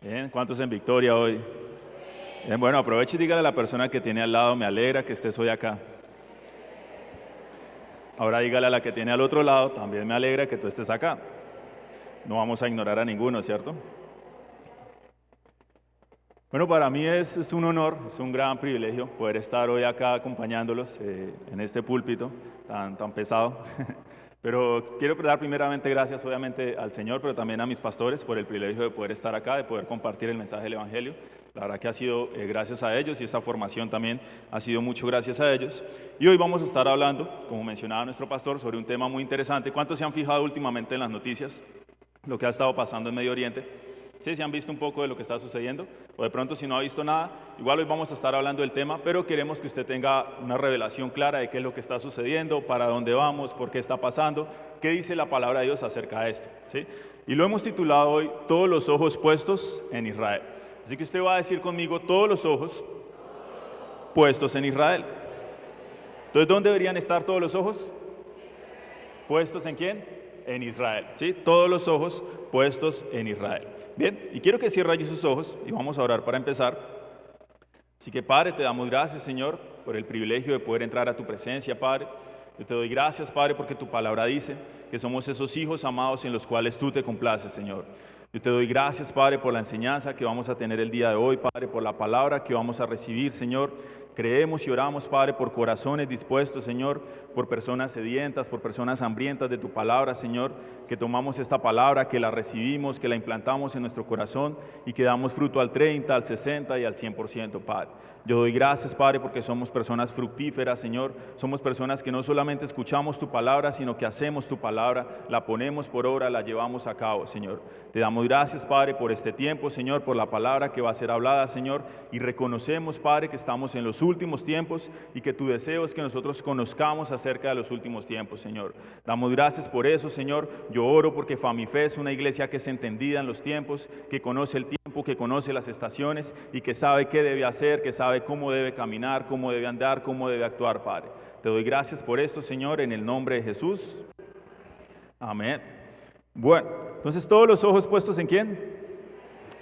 Bien, ¿cuántos en victoria hoy? Bien, bueno, aproveche y dígale a la persona que tiene al lado, me alegra que estés hoy acá. Ahora dígale a la que tiene al otro lado, también me alegra que tú estés acá. No vamos a ignorar a ninguno, ¿cierto? Bueno, para mí es un honor, es un gran privilegio poder estar hoy acá acompañándolos en este púlpito tan pesado. Pero quiero dar primeramente gracias obviamente al Señor, pero también a mis pastores por el privilegio de poder estar acá, de poder compartir el mensaje del Evangelio. La verdad que ha sido gracias a ellos y esta formación también ha sido mucho gracias a ellos. Y hoy vamos a estar hablando, como mencionaba nuestro pastor, sobre un tema muy interesante. ¿Cuántos se han fijado últimamente en las noticias lo que ha estado pasando en Medio Oriente? ¿Sí? ¿Se han visto un poco de lo que está sucediendo? O de pronto si no ha visto nada, igual hoy vamos a estar hablando del tema, pero queremos que usted tenga una revelación clara de qué es lo que está sucediendo, para dónde vamos, por qué está pasando, qué dice la palabra de Dios acerca de esto. ¿Sí? Y lo hemos titulado hoy, todos los ojos puestos en Israel. Así que usted va a decir conmigo, todos los ojos puestos en Israel. Entonces, ¿dónde deberían estar todos los ojos? ¿Puestos en quién? En Israel. ¿Sí? Todos los ojos puestos en Israel. Bien, y quiero que cierre allí sus ojos y vamos a orar para empezar. Así que, Padre, te damos gracias, Señor, por el privilegio de poder entrar a tu presencia, Padre. Yo te doy gracias, Padre, porque tu palabra dice que somos esos hijos amados en los cuales tú te complaces, Señor. Yo te doy gracias, Padre, por la enseñanza que vamos a tener el día de hoy, Padre, por la palabra que vamos a recibir, Señor. Creemos y oramos, Padre, por corazones dispuestos, Señor, por personas sedientas, por personas hambrientas de tu palabra, Señor, que tomamos esta palabra, que la recibimos, que la implantamos en nuestro corazón y que damos fruto al 30, al 60 y al 100%, Padre. Yo doy gracias, Padre, porque somos personas fructíferas, Señor. Somos personas que no solamente escuchamos tu palabra, sino que hacemos tu palabra, la ponemos por obra, la llevamos a cabo, Señor. Te damos gracias, Padre, por este tiempo, Señor, por la palabra que va a ser hablada, Señor, y reconocemos, Padre, que estamos en los últimos tiempos y que tu deseo es que nosotros conozcamos acerca de los últimos tiempos, Señor. Damos gracias por eso, Señor. Yo oro porque Famifé es una iglesia que es entendida en los tiempos, que conoce el tiempo, que conoce las estaciones y que sabe qué debe hacer, que sabe cómo debe caminar, cómo debe andar, cómo debe actuar, Padre. Te doy gracias por esto, Señor, en el nombre de Jesús. Amén. Bueno, entonces todos los ojos puestos ¿en quién?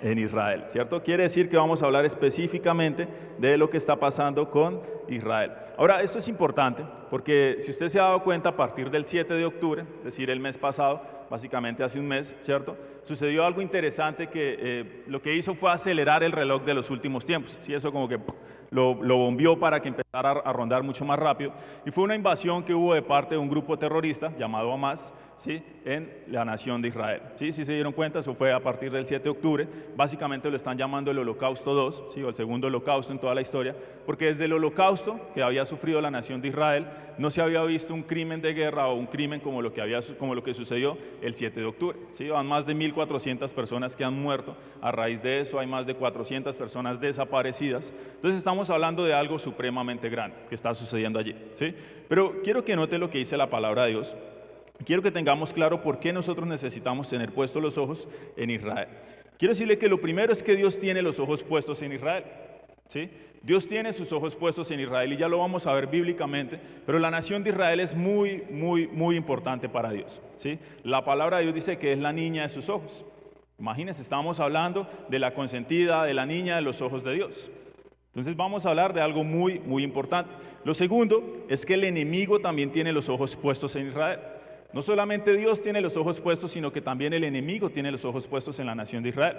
En Israel, ¿cierto? Quiere decir que vamos a hablar específicamente de lo que está pasando con Israel. Ahora, esto es importante porque si usted se ha dado cuenta, a partir del 7 de octubre, es decir, el mes pasado, básicamente hace un mes, ¿cierto? Sucedió algo interesante que lo que hizo fue acelerar el reloj de los últimos tiempos. ¿Sí? Eso como que lo bombeó para que empezara a rondar mucho más rápido. Y fue una invasión que hubo de parte de un grupo terrorista llamado Hamas, ¿sí? En la nación de Israel. ¿Sí? Si se dieron cuenta, eso fue a partir del 7 de octubre. Básicamente lo están llamando el Holocausto II, ¿sí? O el segundo holocausto en toda la historia, porque desde el holocausto que había sufrido la nación de Israel, no se había visto un crimen de guerra o un crimen como lo que sucedió el 7 de octubre. ¿Sí? Van más de 1.400 personas que han muerto. A raíz de eso hay más de 400 personas desaparecidas. Entonces estamos hablando de algo supremamente grande que está sucediendo allí, ¿sí? Pero quiero que note lo que dice la palabra de Dios. Quiero que tengamos claro por qué nosotros necesitamos tener puestos los ojos en Israel. Quiero decirle que lo primero es que Dios tiene los ojos puestos en Israel, ¿sí? Dios tiene sus ojos puestos en Israel y ya lo vamos a ver bíblicamente, pero la nación de Israel es muy importante para Dios, ¿sí? La palabra de Dios dice que es la niña de sus ojos. Imagínense, estamos hablando de la consentida, de la niña de los ojos de Dios. Entonces vamos a hablar de algo muy importante. Lo segundo es que el enemigo también tiene los ojos puestos en Israel. No solamente Dios tiene los ojos puestos, sino que también el enemigo tiene los ojos puestos en la nación de Israel.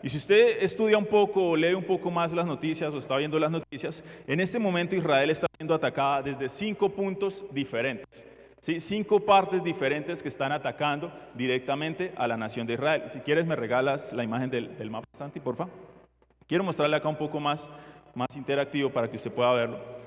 Y si usted estudia un poco o lee un poco más las noticias o está viendo las noticias, en este momento Israel está siendo atacada desde 5 puntos diferentes. ¿Sí? 5 partes diferentes que están atacando directamente a la nación de Israel. Si quieres me regalas la imagen del mapa, Santi, por favor. Quiero mostrarle acá un poco más interactivo para que usted pueda verlo.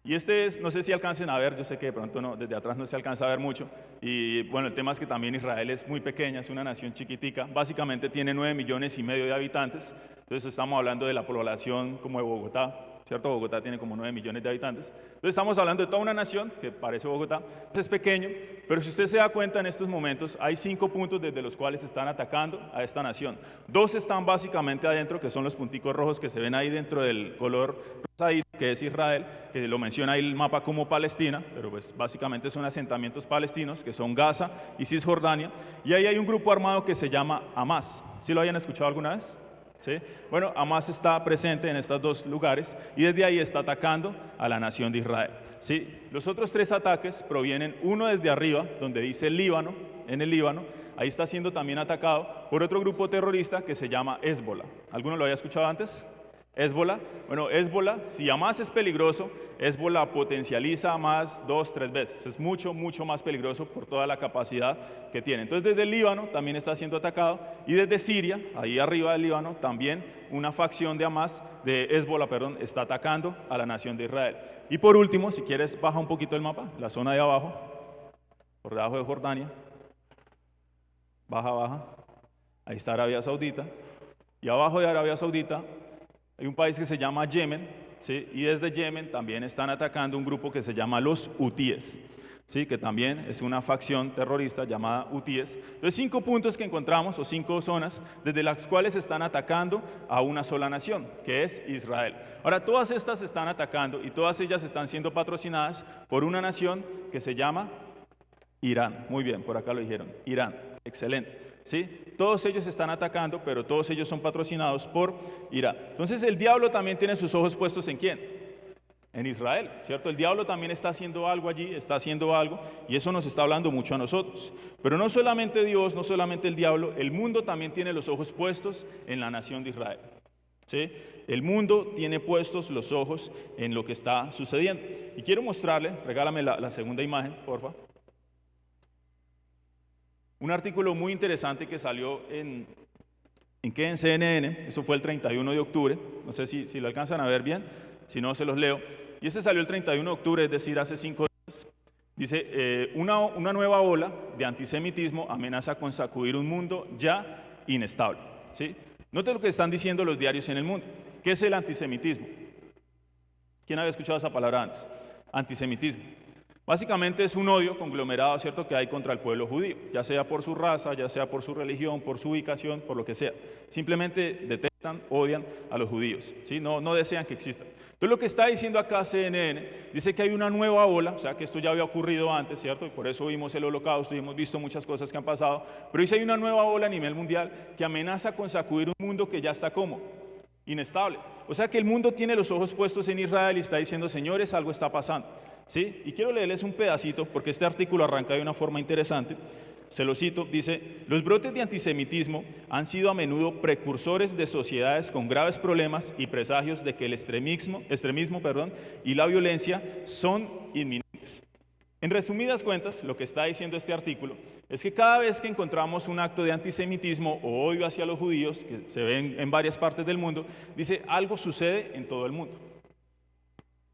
Y este es, no sé si alcancen a ver, yo sé que de pronto no, desde atrás no se alcanza a ver mucho. Y bueno, el tema es que también Israel es muy pequeña, es una nación chiquitica. Básicamente tiene 9,5 millones de habitantes. Entonces estamos hablando de la población como de Bogotá, ¿cierto? Bogotá tiene como 9 millones de habitantes. Entonces estamos hablando de toda una nación que parece Bogotá. Es pequeño, pero si usted se da cuenta en estos momentos, hay 5 puntos desde los cuales están atacando a esta nación. 2 están básicamente adentro, que son los punticos rojos que se ven ahí dentro del color rosadito, que es Israel, que lo menciona ahí el mapa como Palestina, pero pues básicamente son asentamientos palestinos, que son Gaza y Cisjordania. Y ahí hay un grupo armado que se llama Hamas. ¿Sí lo hayan escuchado alguna vez? ¿sí? Bueno, Hamás está presente en estos dos lugares y desde ahí está atacando a la nación de Israel, ¿sí? Los otros tres ataques provienen, uno desde arriba, donde dice el Líbano, en el Líbano, ahí está siendo también atacado por otro grupo terrorista que se llama Hezbollah. ¿Alguno lo había escuchado antes? Hezbollah. Bueno, Hezbollah, si Hamás es peligroso, Hezbollah potencializa a Hamás 2, 3 veces. Es mucho, mucho más peligroso por toda la capacidad que tiene. Entonces, desde el Líbano también está siendo atacado y desde Siria, ahí arriba del Líbano, también una facción de Hamás, de Hezbollah, perdón, está atacando a la nación de Israel. Y por último, si quieres, baja un poquito el mapa, la zona de abajo, por debajo de Jordania. Baja. Ahí está Arabia Saudita. Y abajo de Arabia Saudita hay un país que se llama Yemen, ¿sí? Y desde Yemen también están atacando un grupo que se llama los hutíes, ¿sí? Que también es una facción terrorista llamada hutíes. Entonces, 5 puntos que encontramos, o 5 zonas, desde las cuales están atacando a una sola nación, que es Israel. Ahora, todas estas están atacando y todas ellas están siendo patrocinadas por una nación que se llama Irán. Muy bien, por acá lo dijeron, Irán. Excelente. ¿Sí? Todos ellos están atacando, pero todos ellos son patrocinados por Irán. Entonces el diablo también tiene sus ojos puestos ¿en quién? En Israel, ¿cierto? El diablo también está haciendo algo allí, está haciendo algo, y eso nos está hablando mucho a nosotros. Pero no solamente Dios, no solamente el diablo, el mundo también tiene los ojos puestos en la nación de Israel. ¿Sí? El mundo tiene puestos los ojos en lo que está sucediendo. Y quiero mostrarle, regálame la segunda imagen, por favor. Un artículo muy interesante que salió en CNN, eso fue el 31 de octubre, no sé si lo alcanzan a ver bien, si no se los leo, y ese salió el 31 de octubre, es decir, hace 5 días. Dice, una nueva ola de antisemitismo amenaza con sacudir un mundo ya inestable, ¿sí? Note lo que están diciendo los diarios en el mundo. ¿Qué es el antisemitismo? ¿Quién había escuchado esa palabra antes? Antisemitismo. Básicamente es un odio conglomerado, ¿cierto?, que hay contra el pueblo judío, ya sea por su raza, ya sea por su religión, por su ubicación, por lo que sea. Simplemente detestan, odian a los judíos, ¿sí? No desean que existan. Entonces lo que está diciendo acá CNN, dice que hay una nueva ola, o sea que esto ya había ocurrido antes, ¿cierto? Y por eso vimos el Holocausto y hemos visto muchas cosas que han pasado, pero dice hay una nueva ola a nivel mundial que amenaza con sacudir un mundo que ya está como inestable. O sea que el mundo tiene los ojos puestos en Israel y está diciendo, señores, algo está pasando. ¿Sí? Y quiero leerles un pedacito porque este artículo arranca de una forma interesante. Se lo cito, dice, los brotes de antisemitismo han sido a menudo precursores de sociedades con graves problemas y presagios de que el extremismo y la violencia son inminentes. En resumidas cuentas, lo que está diciendo este artículo es que cada vez que encontramos un acto de antisemitismo o odio hacia los judíos, que se ven en varias partes del mundo, dice, algo sucede en todo el mundo.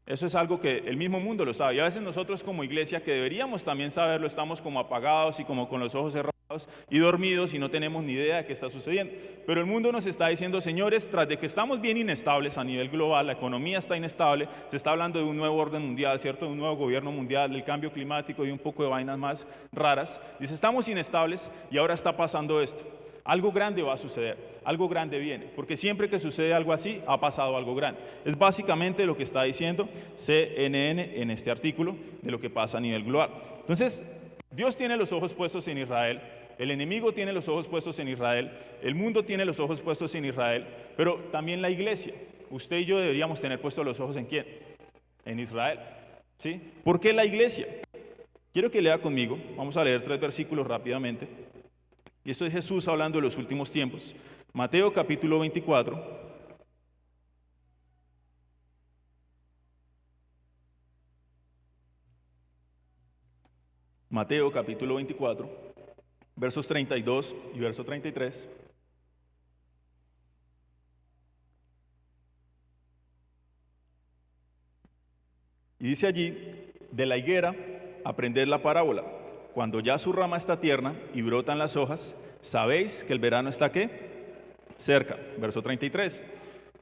Eso es algo que el mismo mundo lo sabe. Y a veces nosotros como iglesia, que deberíamos también saberlo, estamos como apagados y como con los ojos cerrados y dormidos y no tenemos ni idea de qué está sucediendo. Pero el mundo nos está diciendo, señores, tras de que estamos bien inestables a nivel global, la economía está inestable, se está hablando de un nuevo orden mundial, ¿cierto? De un nuevo gobierno mundial, del cambio climático y un poco de vainas más raras. Dice, estamos inestables y ahora está pasando esto. Algo grande va a suceder, algo grande viene, porque siempre que sucede algo así, ha pasado algo grande. Es básicamente lo que está diciendo CNN en este artículo de lo que pasa a nivel global. Entonces, Dios tiene los ojos puestos en Israel, el enemigo tiene los ojos puestos en Israel, el mundo tiene los ojos puestos en Israel, pero también la iglesia. Usted y yo deberíamos tener puestos los ojos ¿en quién? En Israel. ¿Sí? ¿Por qué la iglesia? Quiero que lea conmigo, vamos a leer 3 versículos rápidamente. Y esto es Jesús hablando de los últimos tiempos. Mateo capítulo 24. Mateo capítulo 24, versos 32 y verso 33. Y dice allí, de la higuera, aprended la parábola. Cuando ya su rama está tierna y brotan las hojas, sabéis que el verano está ¿qué? Cerca. Verso 33.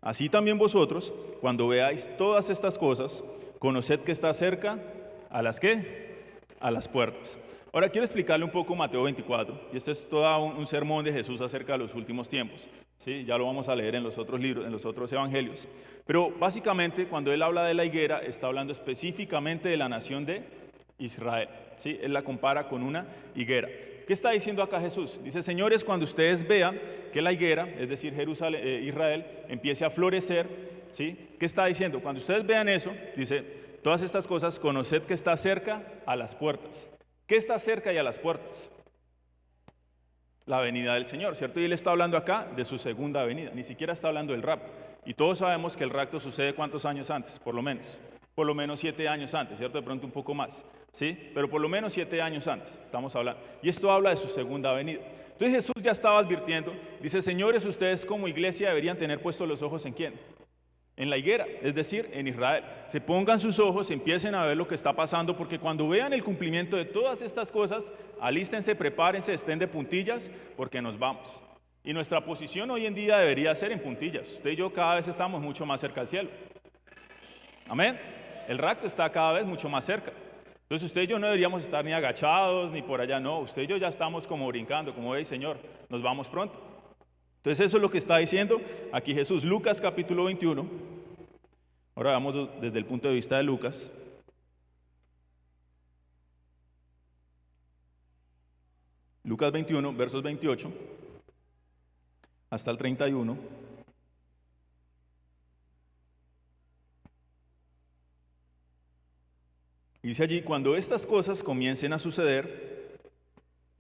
Así también vosotros, cuando veáis todas estas cosas, conoced que está cerca, ¿a las qué? A las puertas. Ahora quiero explicarle un poco Mateo 24, y este es todo un sermón de Jesús acerca de los últimos tiempos. ¿Sí? Ya lo vamos a leer en los otros libros, en los otros evangelios. Pero básicamente, cuando él habla de la higuera, está hablando específicamente de la nación de Israel. ¿sí? Él la compara con una higuera. ¿Qué está diciendo acá Jesús? Dice, señores, cuando ustedes vean que la higuera, es decir, Jerusalén, Israel, empiece a florecer, ¿sí? ¿Qué está diciendo? Cuando ustedes vean eso, dice, todas estas cosas, conoced que está cerca a las puertas. ¿Qué está cerca y a las puertas? La venida del Señor, ¿cierto? Y él está hablando acá de su segunda venida, ni siquiera está hablando del rapto. Y todos sabemos que el rapto sucede ¿cuántos años antes? Por lo menos 7 años antes, ¿cierto? De pronto un poco más, ¿sí? Pero por lo menos 7 años antes estamos hablando. Y esto habla de su segunda venida. Entonces Jesús ya estaba advirtiendo, dice, señores, ustedes como iglesia deberían tener puestos los ojos ¿en quién? En la higuera, es decir, en Israel. Se pongan sus ojos, empiecen a ver lo que está pasando, porque cuando vean el cumplimiento de todas estas cosas, alístense, prepárense, estén de puntillas, porque nos vamos. Y nuestra posición hoy en día debería ser en puntillas. Usted y yo cada vez estamos mucho más cerca al cielo. Amén. El rapto está cada vez mucho más cerca. Entonces usted y yo no deberíamos estar ni agachados, ni por allá, no. Usted y yo ya estamos como brincando, como veis, Señor, nos vamos pronto. Entonces eso es lo que está diciendo aquí Jesús. Lucas capítulo 21. Ahora vamos desde el punto de vista de Lucas. Lucas 21, versos 28 hasta el 31. Dice allí, cuando estas cosas comiencen a suceder,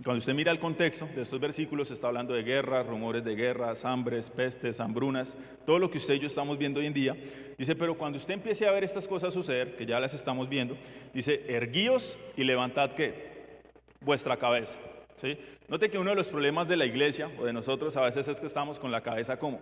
cuando usted mira el contexto de estos versículos, se está hablando de guerras, rumores de guerras, hambres, pestes, hambrunas, todo lo que usted y yo estamos viendo hoy en día. Dice, pero cuando usted empiece a ver estas cosas suceder, que ya las estamos viendo, dice, erguíos y levantad, ¿qué? Vuestra cabeza, ¿sí? Note que uno de los problemas de la iglesia, o de nosotros, a veces es que estamos con la cabeza como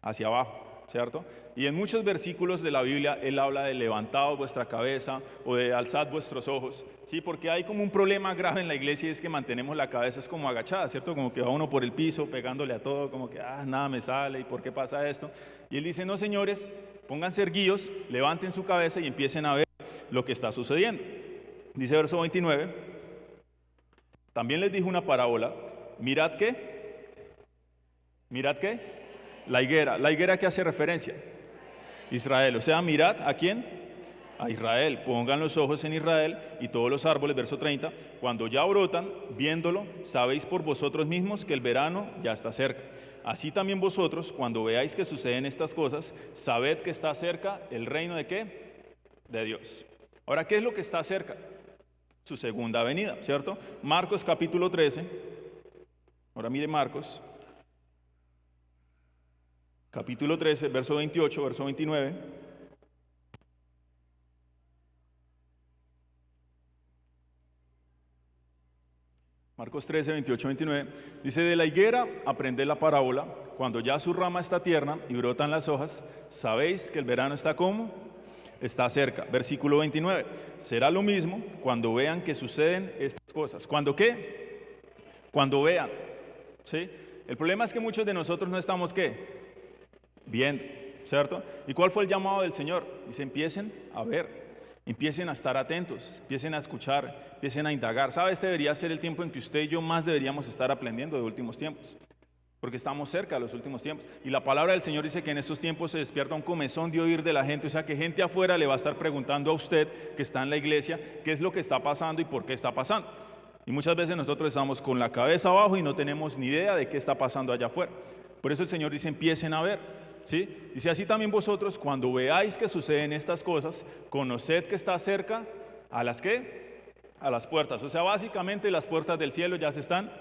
hacia abajo, ¿cierto? Y en muchos versículos de la Biblia, él habla de levantaos vuestra cabeza o de alzad vuestros ojos, ¿sí? Porque hay como un problema grave en la iglesia y es que mantenemos la cabeza es como agachada, ¿cierto? Como que va uno por el piso pegándole a todo, como que, nada me sale, ¿y por qué pasa esto? Y él dice, no, señores, pónganse erguidos, levanten su cabeza y empiecen a ver lo que está sucediendo. Dice verso 29, también les dijo una parábola, mirad qué, la higuera que hace referencia, Israel, o sea, mirad ¿a quién? A Israel, pongan los ojos en Israel y todos los árboles, verso 30, cuando ya brotan, viéndolo, sabéis por vosotros mismos que el verano ya está cerca. Así también vosotros, cuando veáis que suceden estas cosas, sabed que está cerca el reino de ¿qué? De Dios. Ahora, ¿qué es lo que está cerca? Su segunda venida, ¿cierto? Marcos capítulo 13, ahora mire Marcos, capítulo 13, verso 28, verso 29. Marcos 13, 28, 29. Dice, de la higuera aprended la parábola, cuando ya su rama está tierna y brotan las hojas, sabéis que el verano está ¿cómo? Está cerca. Versículo 29. Será lo mismo cuando vean que suceden estas cosas. ¿Cuándo qué? Cuando vean. ¿Sí? El problema es que muchos de nosotros no estamos ¿qué? Viendo, ¿cierto? ¿Y cuál fue el llamado del Señor? Dice, empiecen a ver, empiecen a estar atentos, empiecen a escuchar, empiecen a indagar. ¿Sabe? Este debería ser el tiempo en que usted y yo más deberíamos estar aprendiendo de últimos tiempos, porque estamos cerca de los últimos tiempos. Y la palabra del Señor dice que en estos tiempos se despierta un comezón de oír de la gente, o sea que gente afuera le va a estar preguntando a usted que está en la iglesia qué es lo que está pasando y por qué está pasando. Y muchas veces nosotros estamos con la cabeza abajo y no tenemos ni idea de qué está pasando allá afuera. Por eso el Señor dice, empiecen a ver. ¿Sí? Dice, así también vosotros, cuando veáis que suceden estas cosas, conoced que está cerca a las ¿qué? A las puertas. O sea, básicamente las puertas del cielo ya se están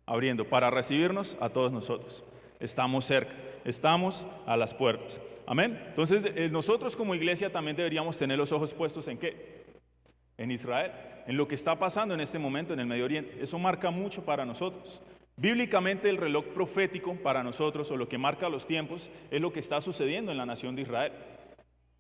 abriendo para recibirnos a todos nosotros. Estamos cerca, estamos a las puertas. Amén. Entonces, nosotros como iglesia también deberíamos tener los ojos puestos ¿en qué? En Israel, en lo que está pasando en este momento en el Medio Oriente. Eso marca mucho para nosotros. Bíblicamente el reloj profético para nosotros, o lo que marca los tiempos, es lo que está sucediendo en la nación de Israel.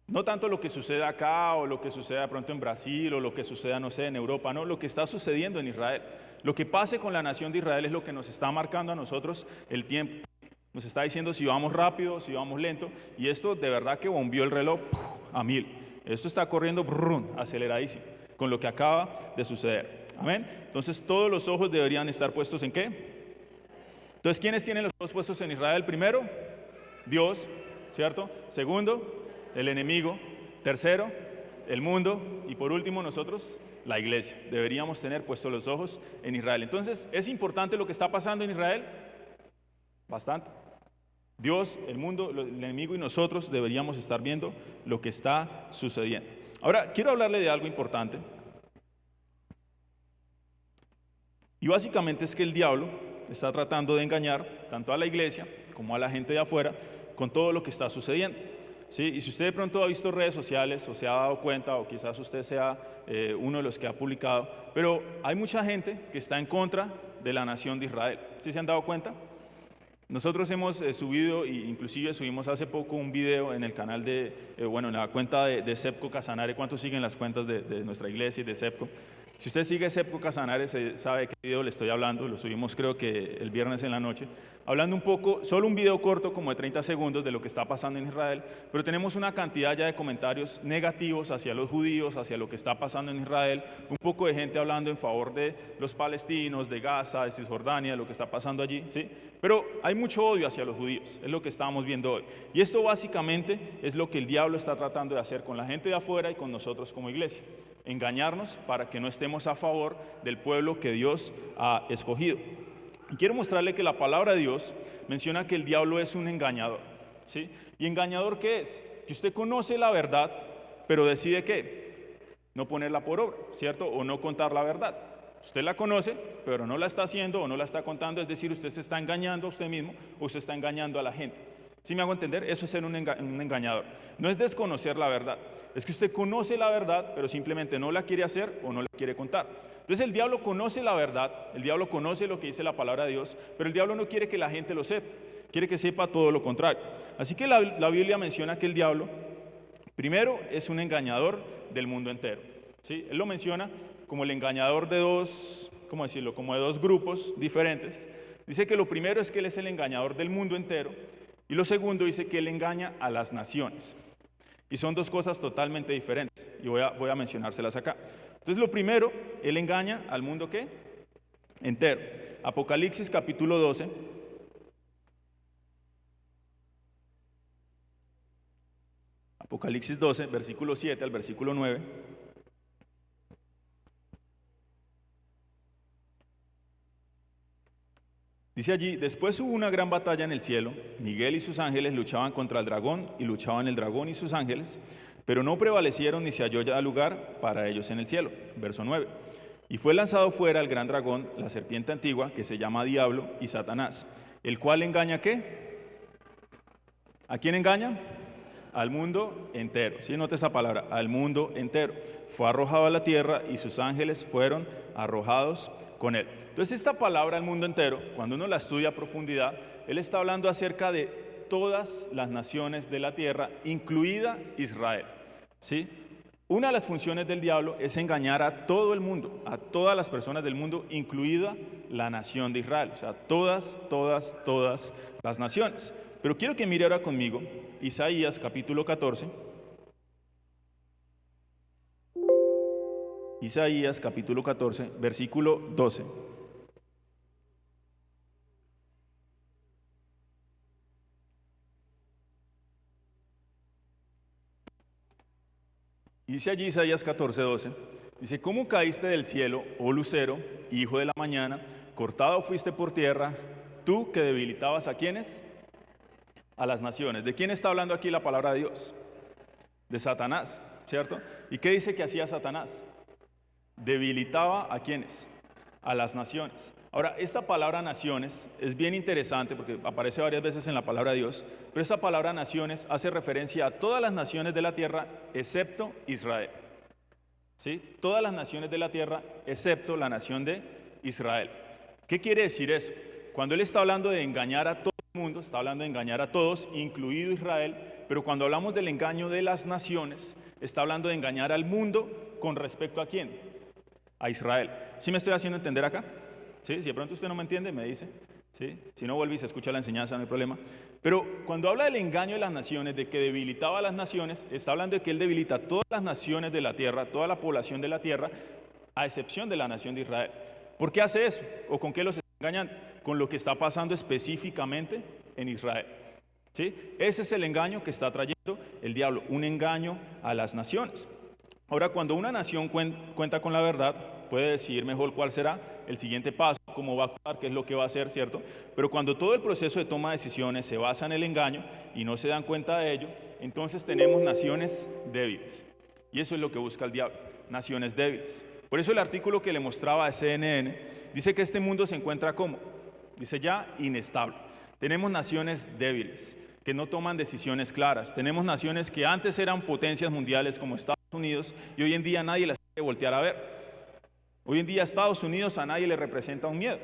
No tanto lo que sucede acá, o lo que sucede de pronto en Brasil, o lo que suceda, no sé, en Europa, no, lo que está sucediendo en Israel. Lo que pase con la nación de Israel es lo que nos está marcando a nosotros el tiempo. Nos está diciendo si vamos rápido, si vamos lento, y esto de verdad que bombeó el reloj a 1000. Esto está corriendo aceleradísimo, con lo que acaba de suceder. Amén. Entonces todos los ojos deberían estar puestos ¿en qué? Entonces, ¿quiénes tienen los ojos puestos en Israel? Primero, Dios, ¿cierto? Segundo, el enemigo. Tercero, el mundo y por último nosotros, la iglesia. Deberíamos tener puestos los ojos en Israel. Entonces, ¿es importante lo que está pasando en Israel? Bastante. Dios, el mundo, el enemigo y nosotros deberíamos estar viendo lo que está sucediendo. Ahora, quiero hablarle de algo importante. Y básicamente es que el diablo está tratando de engañar tanto a la iglesia como a la gente de afuera con todo lo que está sucediendo. ¿Sí? Y si usted de pronto ha visto redes sociales o se ha dado cuenta, o quizás usted sea uno de los que ha publicado, pero hay mucha gente que está en contra de la nación de Israel. ¿Sí se han dado cuenta? Nosotros hemos subido, e inclusive subimos hace poco un video en el canal de, en la cuenta de Sepco Casanare. ¿Cuántos siguen las cuentas de nuestra iglesia y de Sepco? Si usted sigue Sepco Casanare, sabe de qué video le estoy hablando. Lo subimos creo que el viernes en la noche, hablando un poco, solo un video corto como de 30 segundos de lo que está pasando en Israel, pero tenemos una cantidad ya de comentarios negativos hacia los judíos, hacia lo que está pasando en Israel, un poco de gente hablando en favor de los palestinos, de Gaza, de Cisjordania, de lo que está pasando allí, ¿sí? Pero hay mucho odio hacia los judíos, es lo que estamos viendo hoy. Y esto básicamente es lo que el diablo está tratando de hacer con la gente de afuera y con nosotros como iglesia. Engañarnos para que no estemos a favor del pueblo que Dios ha escogido. Y quiero mostrarle que la palabra de Dios menciona que el diablo es un engañador, ¿sí? ¿Y engañador qué es? Que usted conoce la verdad, pero decide ¿qué? No ponerla por obra, ¿cierto? O no contar la verdad. Usted la conoce, pero no la está haciendo o no la está contando, es decir, usted se está engañando a usted mismo o usted está engañando a la gente. ¿Sí me hago entender? Eso es ser un engañador. No es desconocer la verdad, es que usted conoce la verdad, pero simplemente no la quiere hacer o no la quiere contar. Entonces el diablo conoce la verdad, el diablo conoce lo que dice la palabra de Dios, pero el diablo no quiere que la gente lo sepa, quiere que sepa todo lo contrario. Así que la Biblia menciona que el diablo, primero, es un engañador del mundo entero, ¿sí? Él lo menciona como el engañador de dos, ¿cómo decirlo? Como de dos grupos diferentes. Dice que lo primero es que él es el engañador del mundo entero. Y lo segundo dice que él engaña a las naciones. Y son dos cosas totalmente diferentes. Y voy a mencionárselas acá. Entonces lo primero, él engaña al mundo ¿qué? Entero. Apocalipsis capítulo 12. Apocalipsis 12, versículo 7 al versículo 9. Dice allí, después hubo una gran batalla en el cielo, Miguel y sus ángeles luchaban contra el dragón y luchaban el dragón y sus ángeles, pero no prevalecieron ni se halló ya lugar para ellos en el cielo. Verso 9, y fue lanzado fuera el gran dragón, la serpiente antigua, que se llama Diablo y Satanás, el cual engaña ¿qué? ¿A quién engaña? Al mundo entero. ¿Sí? Note esa palabra, al mundo entero. Fue arrojado a la tierra y sus ángeles fueron arrojados con él. Entonces esta palabra al mundo entero, cuando uno la estudia a profundidad, él está hablando acerca de todas las naciones de la tierra, incluida Israel. ¿Sí? Una de las funciones del diablo es engañar a todo el mundo, a todas las personas del mundo, incluida la nación de Israel. O sea, todas las naciones. Pero quiero que mire ahora conmigo Isaías capítulo 14. Isaías capítulo 14, versículo 12. Dice allí Isaías 14, 12. Dice, ¿cómo caíste del cielo, oh lucero, hijo de la mañana? Cortado fuiste por tierra, tú que debilitabas ¿a quiénes? A las naciones. ¿De quién está hablando aquí la palabra de Dios? De Satanás, ¿cierto? ¿Y qué dice que hacía Satanás? Debilitaba ¿a quiénes? A las naciones. Ahora, esta palabra naciones es bien interesante porque aparece varias veces en la palabra de Dios, pero esta palabra naciones hace referencia a todas las naciones de la tierra excepto Israel. ¿Sí? Todas las naciones de la tierra excepto la nación de Israel. ¿Qué quiere decir eso? Cuando él está hablando de engañar a todo el mundo, está hablando de engañar a todos, incluido Israel, pero cuando hablamos del engaño de las naciones, está hablando de engañar al mundo con respecto ¿a quién? A Israel. ¿Sí me estoy haciendo entender acá? ¿Sí? Si de pronto usted no me entiende, me dice. ¿Sí? Si no vuelve y se escucha la enseñanza, no hay problema. Pero cuando habla del engaño de las naciones, de que debilitaba a las naciones, está hablando de que él debilita a todas las naciones de la tierra, toda la población de la tierra, a excepción de la nación de Israel. ¿Por qué hace eso? ¿O con qué los está engañando? Con lo que está pasando específicamente en Israel. ¿Sí? Ese es el engaño que está trayendo el diablo, un engaño a las naciones. Ahora, cuando una nación cuenta con la verdad, puede decidir mejor cuál será el siguiente paso, cómo va a actuar, qué es lo que va a hacer, ¿cierto? Pero cuando todo el proceso de toma de decisiones se basa en el engaño y no se dan cuenta de ello, entonces tenemos naciones débiles. Y eso es lo que busca el diablo, naciones débiles. Por eso el artículo que le mostraba a CNN dice que este mundo se encuentra ¿cómo? Dice ya inestable. Tenemos naciones débiles que no toman decisiones claras. Tenemos naciones que antes eran potencias mundiales como Estados Unidos y hoy en día nadie las quiere voltear a ver. Hoy en día Estados Unidos a nadie le representa un miedo.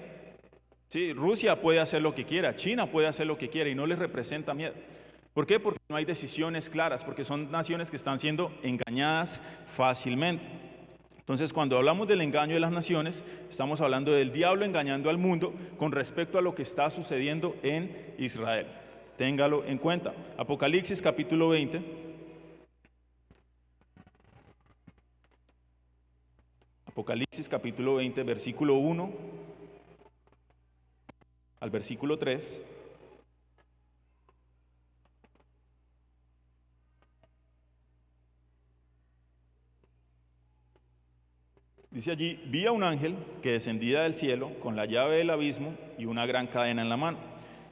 ¿Sí? Rusia puede hacer lo que quiera, China puede hacer lo que quiera y no les representa miedo. ¿Por qué? Porque no hay decisiones claras, porque son naciones que están siendo engañadas fácilmente. Entonces, cuando hablamos del engaño de las naciones, estamos hablando del diablo engañando al mundo con respecto a lo que está sucediendo en Israel. Téngalo en cuenta. Apocalipsis capítulo 20. Apocalipsis capítulo 20, versículo 1 al versículo 3. Dice allí, vi a un ángel que descendía del cielo con la llave del abismo y una gran cadena en la mano.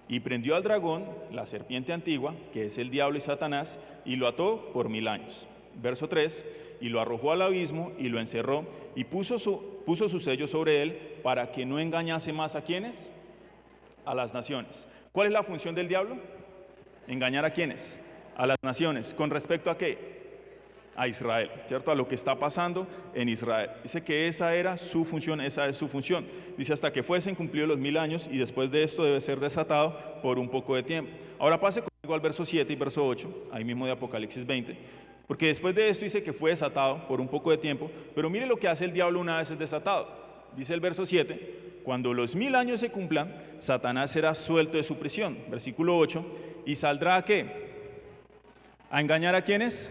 Y prendió al dragón, la serpiente antigua, que es el diablo y Satanás, y lo ató por 1000 años. Verso 3, y lo arrojó al abismo y lo encerró, y puso su sello sobre él para que no engañase más a ¿quiénes? A las naciones. ¿Cuál es la función del diablo? ¿Engañar a quiénes? A las naciones. ¿Con respecto a qué? A Israel, ¿cierto? A lo que está pasando en Israel. Dice que esa era su función, esa es su función. Dice hasta que fuesen cumplidos los 1000 años y después de esto debe ser desatado por un poco de tiempo. Ahora pase conmigo al verso 7 y verso 8, ahí mismo de Apocalipsis 20, porque después de esto dice que fue desatado por un poco de tiempo, pero mire lo que hace el diablo una vez es desatado. Dice el verso 7, cuando los 1000 años se cumplan, Satanás será suelto de su prisión. Versículo 8, y saldrá ¿a qué? ¿A engañar a quiénes?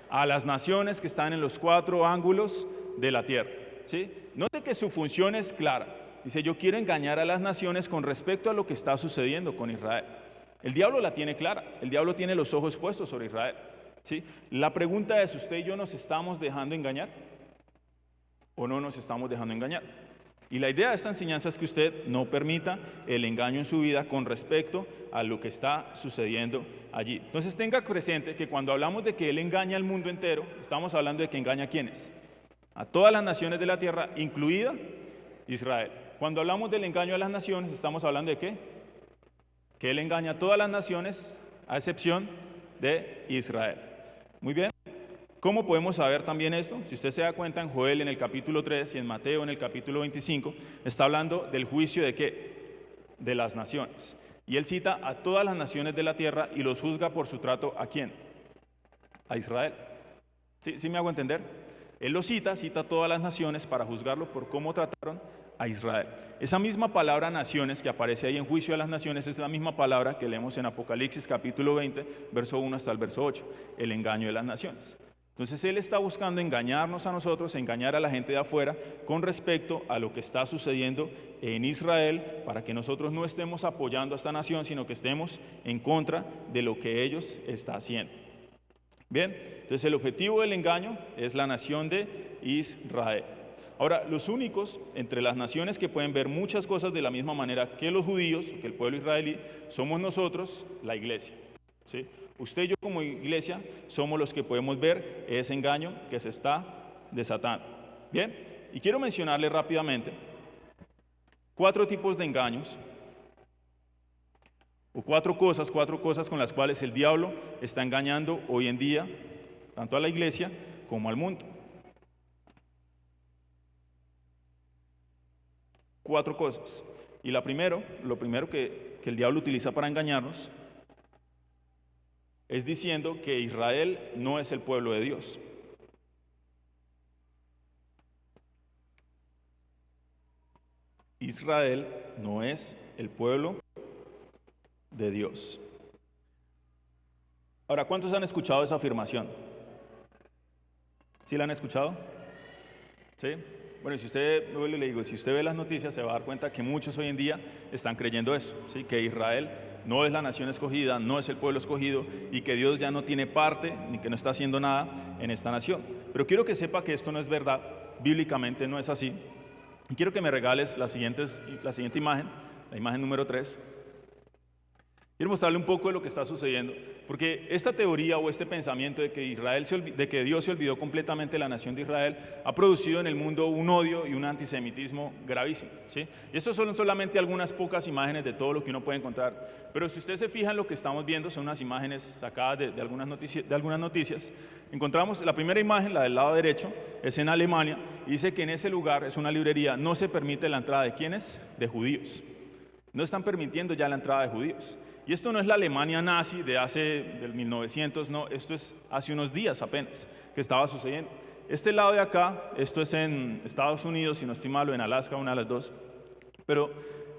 A las naciones que están en los 4 ángulos de la tierra. ¿Sí? Note que su función es clara. Dice, yo quiero engañar a las naciones con respecto a lo que está sucediendo con Israel. El diablo la tiene clara. El diablo tiene los ojos puestos sobre Israel. ¿Sí? La pregunta es, ¿usted y yo nos estamos dejando engañar? ¿O no nos estamos dejando engañar? Y la idea de esta enseñanza es que usted no permita el engaño en su vida con respecto a lo que está sucediendo allí. Entonces tenga presente que cuando hablamos de que Él engaña al mundo entero, estamos hablando de que engaña a ¿quiénes? A todas las naciones de la tierra, incluida Israel. Cuando hablamos del engaño a las naciones, estamos hablando de ¿qué? Que Él engaña a todas las naciones, a excepción de Israel. Muy bien. ¿Cómo podemos saber también esto? Si usted se da cuenta en Joel en el capítulo 3 y en Mateo en el capítulo 25, está hablando del juicio de ¿qué? De las naciones. Y él cita a todas las naciones de la tierra y los juzga por su trato ¿a quién? A Israel. ¿Sí me hago entender? Él lo cita a todas las naciones para juzgarlo por cómo trataron a Israel. Esa misma palabra naciones que aparece ahí en juicio de las naciones es la misma palabra que leemos en Apocalipsis capítulo 20, verso 1 hasta el verso 8, el engaño de las naciones. Entonces Él está buscando engañarnos a nosotros, engañar a la gente de afuera con respecto a lo que está sucediendo en Israel para que nosotros no estemos apoyando a esta nación, sino que estemos en contra de lo que ellos están haciendo. Bien, entonces el objetivo del engaño es la nación de Israel. Ahora, los únicos entre las naciones que pueden ver muchas cosas de la misma manera que los judíos, que el pueblo israelí, somos nosotros, la iglesia. ¿Sí? Usted y yo como iglesia somos los que podemos ver ese engaño que se está desatando. Bien, y quiero mencionarle rápidamente 4 tipos de engaños o 4 cosas con las cuales el diablo está engañando hoy en día tanto a la iglesia como al mundo. 4 cosas. Y lo primero que el diablo utiliza para engañarnos es diciendo que Israel no es el pueblo de Dios. Israel no es el pueblo de Dios. Ahora, ¿cuántos han escuchado esa afirmación? ¿Sí la han escuchado? ¿Sí? Bueno, si usted, le digo, si usted ve las noticias se va a dar cuenta que muchos hoy en día están creyendo eso, ¿sí? Que Israel no es la nación escogida, no es el pueblo escogido y que Dios ya no tiene parte ni que no está haciendo nada en esta nación. Pero quiero que sepa que esto no es verdad, bíblicamente no es así. Y quiero que me regales la siguiente imagen, la imagen número 3. Quiero mostrarle un poco de lo que está sucediendo, porque esta teoría o este pensamiento de que Dios se olvidó completamente de la nación de Israel ha producido en el mundo un odio y un antisemitismo gravísimo, ¿sí? Y estos son solamente algunas pocas imágenes de todo lo que uno puede encontrar, pero si usted se fija en lo que estamos viendo, son unas imágenes sacadas de algunas noticias. Encontramos la primera imagen, la del lado derecho, es en Alemania, y dice que en ese lugar, es una librería, no se permite la entrada de ¿quiénes? De judíos. No están permitiendo ya la entrada de judíos. Y esto no es la Alemania nazi del 1900, no, esto es hace unos días apenas que estaba sucediendo. Este lado de acá, esto es en Estados Unidos, si no estoy mal, o en Alaska, una de las dos. Pero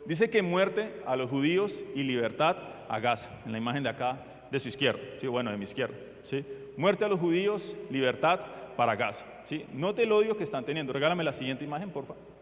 dice que muerte a los judíos y libertad a Gaza, en la imagen de acá, de su izquierda, sí, bueno, de mi izquierda, ¿sí? Muerte a los judíos, libertad para Gaza, ¿sí? Note el odio que están teniendo. Regálame la siguiente imagen, por favor.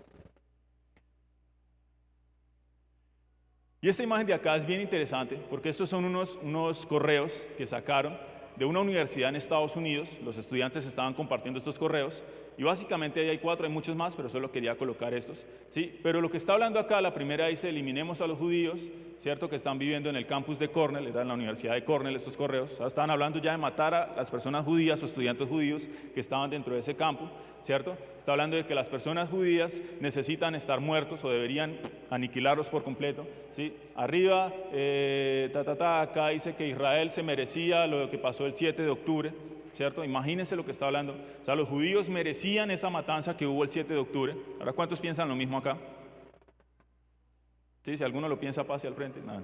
Y esta imagen de acá es bien interesante porque estos son unos correos que sacaron de una universidad en Estados Unidos. Los estudiantes estaban compartiendo estos correos y básicamente ahí hay 4, hay muchos más, pero solo quería colocar estos, ¿sí? Pero lo que está hablando acá, la primera dice: eliminemos a los judíos, ¿cierto? Que están viviendo en el campus de Cornell, era en la Universidad de Cornell estos correos. O sea, estaban hablando ya de matar a las personas judías o estudiantes judíos que estaban dentro de ese campus, ¿cierto? Está hablando de que las personas judías necesitan estar muertos o deberían aniquilarlos por completo, ¿sí? Arriba, acá dice que Israel se merecía lo que pasó el 7 de octubre, ¿cierto? Imagínense lo que está hablando. O sea, los judíos merecían esa matanza que hubo el 7 de octubre. Ahora, ¿cuántos piensan lo mismo acá? ¿Sí? Si alguno lo piensa, pase al frente. No.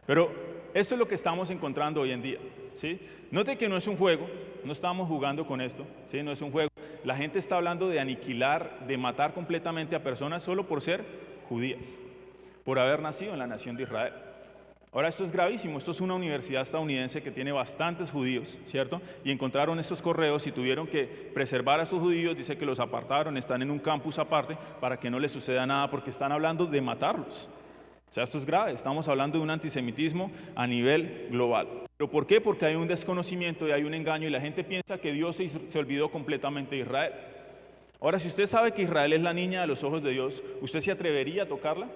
Pero esto es lo que estamos encontrando hoy en día, ¿sí? Note que no es un juego, no estamos jugando con esto, ¿sí? No es un juego. La gente está hablando de aniquilar, de matar completamente a personas solo por ser judías, por haber nacido en la nación de Israel. Ahora, esto es gravísimo. Esto es una universidad estadounidense que tiene bastantes judíos, ¿cierto? Y encontraron estos correos y tuvieron que preservar a estos judíos. Dice que los apartaron, están en un campus aparte para que no les suceda nada, porque están hablando de matarlos. O sea, esto es grave. Estamos hablando de un antisemitismo a nivel global. ¿Pero por qué? Porque hay un desconocimiento y hay un engaño y la gente piensa que Dios se olvidó completamente de Israel. Ahora, si usted sabe que Israel es la niña de los ojos de Dios, ¿usted se atrevería a tocarla?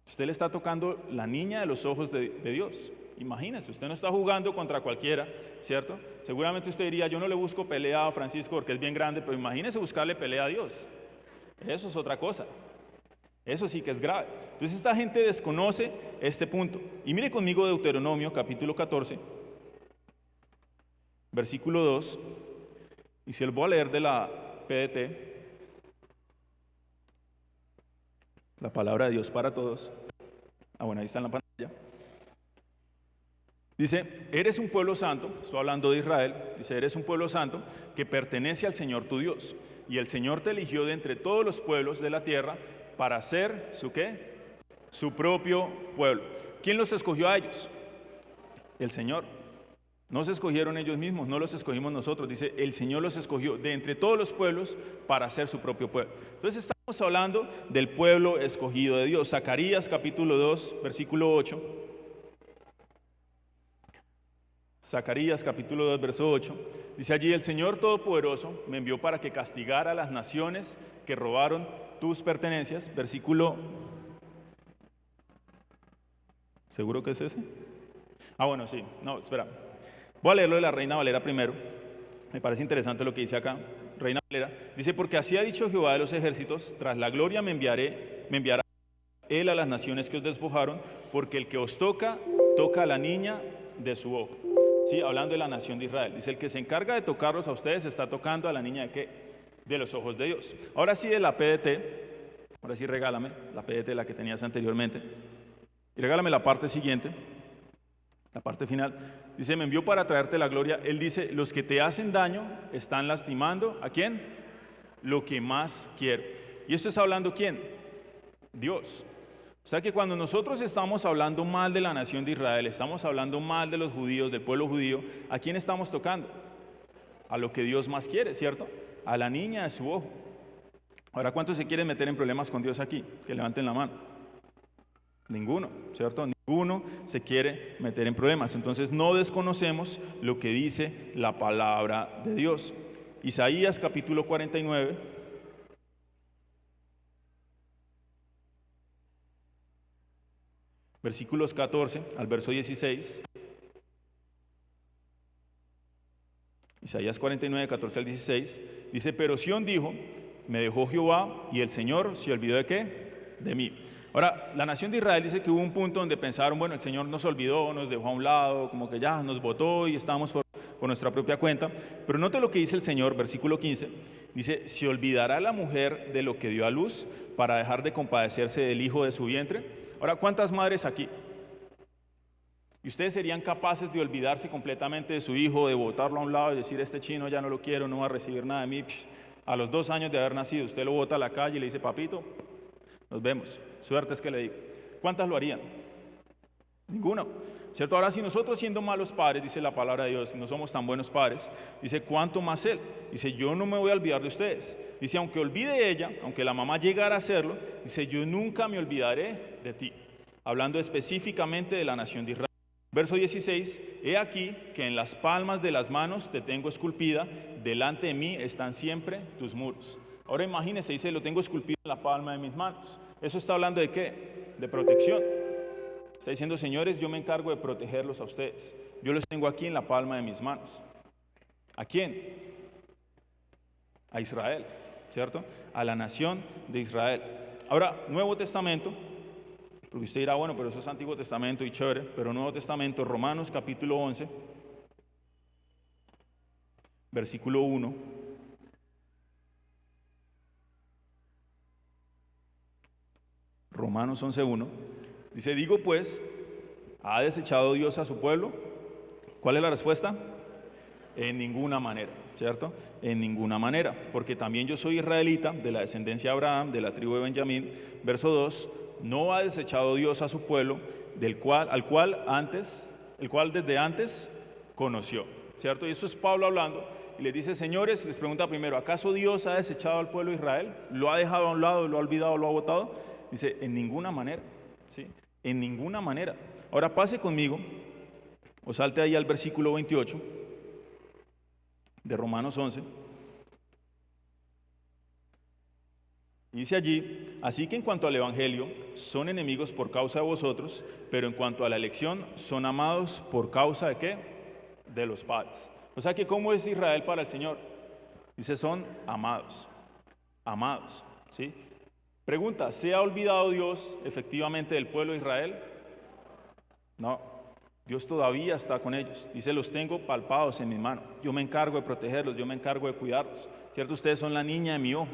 Usted le está tocando la niña de los ojos de Dios. Imagínese, usted no está jugando contra cualquiera, ¿cierto? Seguramente usted diría: yo no le busco pelea a Francisco porque es bien grande, pero imagínese buscarle pelea a Dios. Eso es otra cosa. Eso sí que es grave. Entonces esta gente desconoce este punto. Y mire conmigo Deuteronomio capítulo 14, versículo 2. Y si lo voy a leer de la PDT, la palabra de Dios para todos. Bueno, ahí está en la pantalla. Dice: eres un pueblo santo, estoy hablando de Israel, dice: eres un pueblo santo que pertenece al Señor tu Dios. Y el Señor te eligió de entre todos los pueblos de la tierra para ser ¿su qué? Su propio pueblo. ¿Quién los escogió a ellos? El Señor. No se escogieron ellos mismos, no los escogimos nosotros. Dice: el Señor los escogió de entre todos los pueblos para ser su propio pueblo. Entonces estamos hablando del pueblo escogido de Dios. Zacarías capítulo 2, versículo 8. Zacarías capítulo 2, verso 8. Dice allí: el Señor Todopoderoso me envió para que castigara a las naciones que robaron tus pertenencias. Versículo... ¿Seguro que es ese? Bueno, sí. No, espera. Voy a leerlo de la Reina Valera primero. Me parece interesante lo que dice acá. Reina Valera dice: porque así ha dicho Jehová de los ejércitos, tras la gloria me enviará él a las naciones que os despojaron, porque el que os toca a la niña de su ojo. Sí, hablando de la nación de Israel. Dice: el que se encarga de tocarlos a ustedes está tocando a la niña de ¿qué? De los ojos de Dios. Ahora sí, de la PDT. Ahora sí, regálame la PDT, la que tenías anteriormente. Y regálame la parte siguiente. La parte final. Dice: me envió para traerte la gloria. Él dice: los que te hacen daño están lastimando ¿a quién? Lo que más quiere. ¿Y esto está hablando quién? Dios. O sea que cuando nosotros estamos hablando mal de la nación de Israel, estamos hablando mal de los judíos, del pueblo judío, ¿a quién estamos tocando? A lo que Dios más quiere, ¿cierto? A la niña de su ojo. Ahora, ¿cuántos se quieren meter en problemas con Dios aquí? Que levanten la mano. Ninguno, ¿cierto? Uno se quiere meter en problemas. Entonces no desconocemos lo que dice la palabra de Dios. Isaías capítulo 49. Versículos 14 al verso 16. Isaías 49, 14 al 16. Dice, pero Sión dijo, me dejó Jehová, y el Señor se olvidó ¿de qué? De mí. Ahora, la nación de Israel dice que hubo un punto donde pensaron, bueno, el Señor nos olvidó, nos dejó a un lado, como que ya nos botó y estamos por nuestra propia cuenta. Pero note lo que dice el Señor, versículo 15. Dice, ¿se olvidará la mujer de lo que dio a luz para dejar de compadecerse del hijo de su vientre? Ahora, ¿cuántas madres aquí? ¿Y ustedes serían capaces de olvidarse completamente de su hijo, de botarlo a un lado y decir, este chino ya no lo quiero, no va a recibir nada de mí? A los 2 años de haber nacido, usted lo bota a la calle y le dice, papito, nos vemos, suerte es que le digo. ¿Cuántas lo harían? Ninguna, ¿cierto? Ahora, si nosotros siendo malos padres, dice la palabra de Dios, y no somos tan buenos padres, dice, ¿cuánto más Él? Dice, yo no me voy a olvidar de ustedes. Dice, aunque olvide ella, aunque la mamá llegara a hacerlo, dice, yo nunca me olvidaré de ti. Hablando específicamente de la nación de Israel. Verso 16, he aquí que en las palmas de las manos te tengo esculpida, delante de mí están siempre tus muros. Ahora imagínense, dice, lo tengo esculpido en la palma de mis manos. ¿Eso está hablando de qué? De protección. Está diciendo, señores, yo me encargo de protegerlos a ustedes. Yo los tengo aquí en la palma de mis manos. ¿A quién? A Israel, ¿cierto? A la nación de Israel. Ahora, Nuevo Testamento, porque usted dirá, bueno, pero eso es Antiguo Testamento y chévere, pero Nuevo Testamento, Romanos capítulo 11, versículo 1. Romanos 11:1, dice, digo pues, ¿ha desechado Dios a su pueblo? ¿Cuál es la respuesta? En ninguna manera, ¿cierto? En ninguna manera, porque también yo soy israelita, de la descendencia de Abraham, de la tribu de Benjamín. Verso 2, no ha desechado Dios a su pueblo, el cual desde antes conoció, ¿cierto? Y esto es Pablo hablando, y les dice, señores, les pregunta primero, ¿acaso Dios ha desechado al pueblo de Israel? ¿Lo ha dejado a un lado, lo ha olvidado, lo ha botado? Dice, en ninguna manera, ¿sí? En ninguna manera. Ahora pase conmigo, o salte ahí al versículo 28 de Romanos 11. Dice allí, así que en cuanto al evangelio, son enemigos por causa de vosotros, pero en cuanto a la elección, son amados por causa de ¿qué? De los padres. O sea que ¿cómo es Israel para el Señor? Dice, son amados, amados, ¿sí? Pregunta, ¿se ha olvidado Dios efectivamente del pueblo de Israel? No, Dios todavía está con ellos. Dice, los tengo palpados en mi mano. Yo me encargo de protegerlos, yo me encargo de cuidarlos. ¿Cierto? Ustedes son la niña de mi ojo.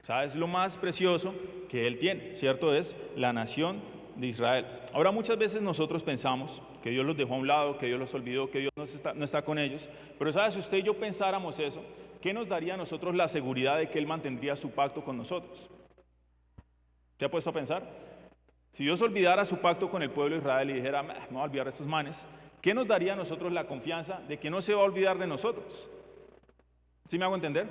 O sea, es lo más precioso que Él tiene, ¿cierto? Es la nación de Israel. Ahora, muchas veces nosotros pensamos que Dios los dejó a un lado, que Dios los olvidó, que Dios no está con ellos. Pero, ¿sabes? Si usted y yo pensáramos eso, ¿qué nos daría a nosotros la seguridad de que Él mantendría su pacto con nosotros? ¿Se ha puesto a pensar? Si Dios olvidara su pacto con el pueblo de Israel y dijera, me voy a olvidar de estos manes, ¿qué nos daría a nosotros la confianza de que no se va a olvidar de nosotros? ¿Sí me hago entender?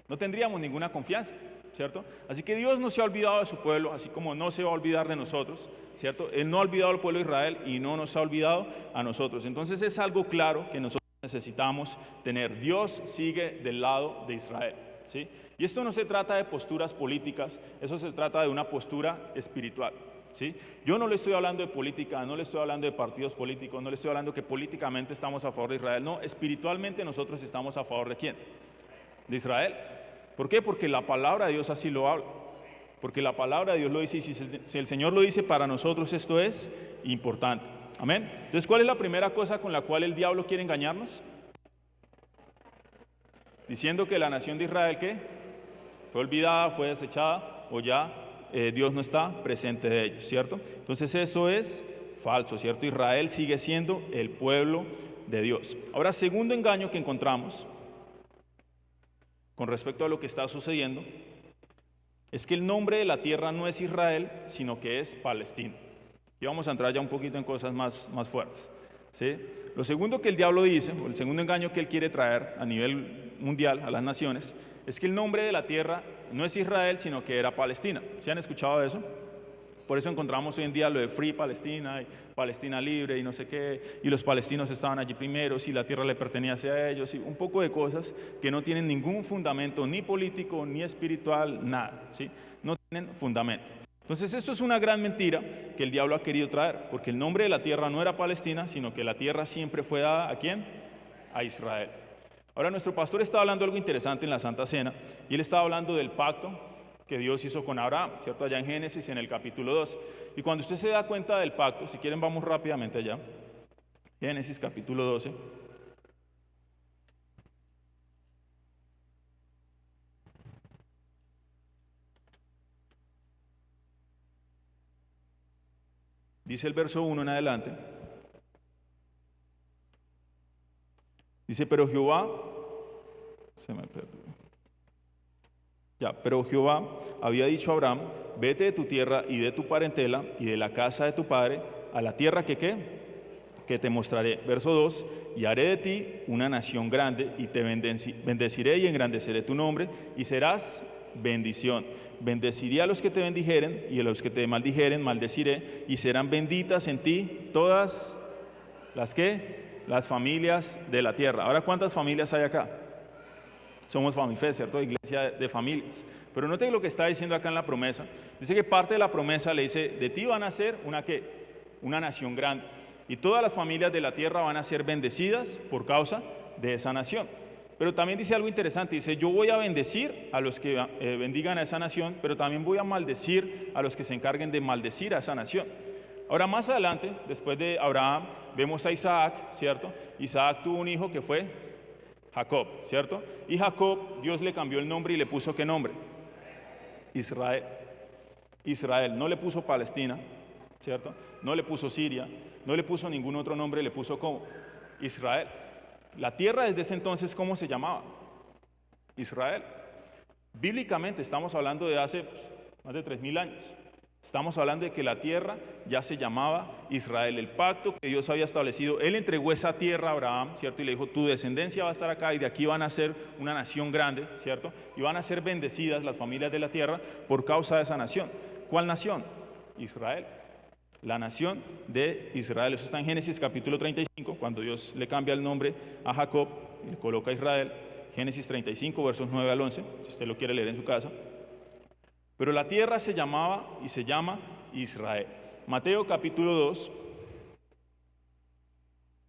No tendríamos ninguna confianza, ¿cierto? Así que Dios no se ha olvidado de su pueblo, así como no se va a olvidar de nosotros, ¿cierto? Él no ha olvidado al pueblo de Israel y no nos ha olvidado a nosotros. Entonces es algo claro que nosotros necesitamos tener. Dios sigue del lado de Israel, ¿sí? Y esto no se trata de posturas políticas, eso se trata de una postura espiritual, ¿sí? Yo no le estoy hablando de política, no le estoy hablando de partidos políticos, no le estoy hablando que políticamente estamos a favor de Israel, no, espiritualmente nosotros estamos a favor de ¿quién? De Israel. ¿Por qué? Porque la palabra de Dios así lo habla, porque la palabra de Dios lo dice, y si el Señor lo dice para nosotros, esto es importante, amén. Entonces, ¿cuál es la primera cosa con la cual el diablo quiere engañarnos? Diciendo que la nación de Israel, ¿qué? Fue olvidada, fue desechada, o ya Dios no está presente de ellos, ¿cierto? Entonces eso es falso, ¿cierto? Israel sigue siendo el pueblo de Dios. Ahora, segundo engaño que encontramos con respecto a lo que está sucediendo es que el nombre de la tierra no es Israel, sino que es Palestina. Y vamos a entrar ya un poquito en cosas más fuertes, ¿sí? Lo segundo que el diablo dice, o el segundo engaño que él quiere traer a nivel mundial a las naciones, es que el nombre de la tierra no es Israel, sino que era Palestina. ¿Sí han escuchado eso? Por eso encontramos hoy en día lo de Free Palestina y Palestina libre y no sé qué, y los palestinos estaban allí primeros y la tierra le pertenecía a ellos, y un poco de cosas que no tienen ningún fundamento, ni político, ni espiritual, nada, ¿sí? No tienen fundamento. Entonces esto es una gran mentira que el diablo ha querido traer, porque el nombre de la tierra no era Palestina, sino que la tierra siempre fue dada ¿a quién? A Israel. Ahora nuestro pastor estaba hablando algo interesante en la Santa Cena, y él estaba hablando del pacto que Dios hizo con Abraham, ¿cierto? Allá en Génesis, en el capítulo 12. Y cuando usted se da cuenta del pacto, si quieren vamos rápidamente allá, Génesis capítulo 12. Dice el verso 1 en adelante. Dice, pero Jehová, se me perdió. Pero Jehová había dicho a Abraham, vete de tu tierra y de tu parentela y de la casa de tu padre a la tierra que te mostraré. Verso 2, y haré de ti una nación grande y te bendeciré y engrandeceré tu nombre y serás bendición. Bendeciré a los que te bendijeren y a los que te maldijeren maldeciré y serán benditas en ti todas las familias de la tierra. Ahora, ¿cuántas familias hay acá? Somos Famife, ¿cierto? Iglesia de familias. Pero note lo que está diciendo acá en la promesa. Dice que parte de la promesa le dice, de ti van a ser una nación grande. Y todas las familias de la tierra van a ser bendecidas por causa de esa nación. Pero también dice algo interesante. Dice, yo voy a bendecir a los que bendigan a esa nación, pero también voy a maldecir a los que se encarguen de maldecir a esa nación. Ahora más adelante, después de Abraham, vemos a Isaac, ¿cierto? Isaac tuvo un hijo que fue Jacob, ¿cierto? Y Jacob, Dios le cambió el nombre y le puso ¿qué nombre? Israel. Israel, no le puso Palestina, ¿cierto? No le puso Siria, no le puso ningún otro nombre, le puso ¿cómo? Israel. La tierra desde ese entonces, ¿cómo se llamaba? Israel. Bíblicamente estamos hablando de hace más de 3000 años. Estamos hablando de que la tierra ya se llamaba Israel. El pacto que Dios había establecido, Él entregó esa tierra a Abraham, ¿cierto? Y le dijo, tu descendencia va a estar acá y de aquí van a ser una nación grande, ¿cierto? Y van a ser bendecidas las familias de la tierra por causa de esa nación. ¿Cuál nación? Israel. La nación de Israel. Eso está en Génesis capítulo 35, cuando Dios le cambia el nombre a Jacob y le coloca a Israel. Génesis 35, versos 9 al 11, si usted lo quiere leer en su casa. Pero la tierra se llamaba y se llama Israel. Mateo capítulo 2,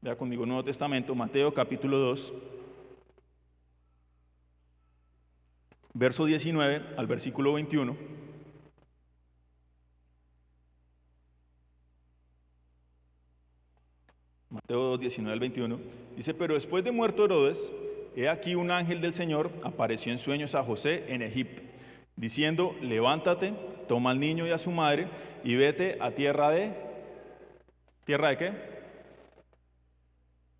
vea conmigo Nuevo Testamento, Mateo capítulo 2, verso 19 al versículo 21. Mateo 2, 19 al 21. Dice, pero después de muerto Herodes, he aquí un ángel del Señor apareció en sueños a José en Egipto, diciendo, levántate, toma al niño y a su madre y vete a ¿tierra de qué?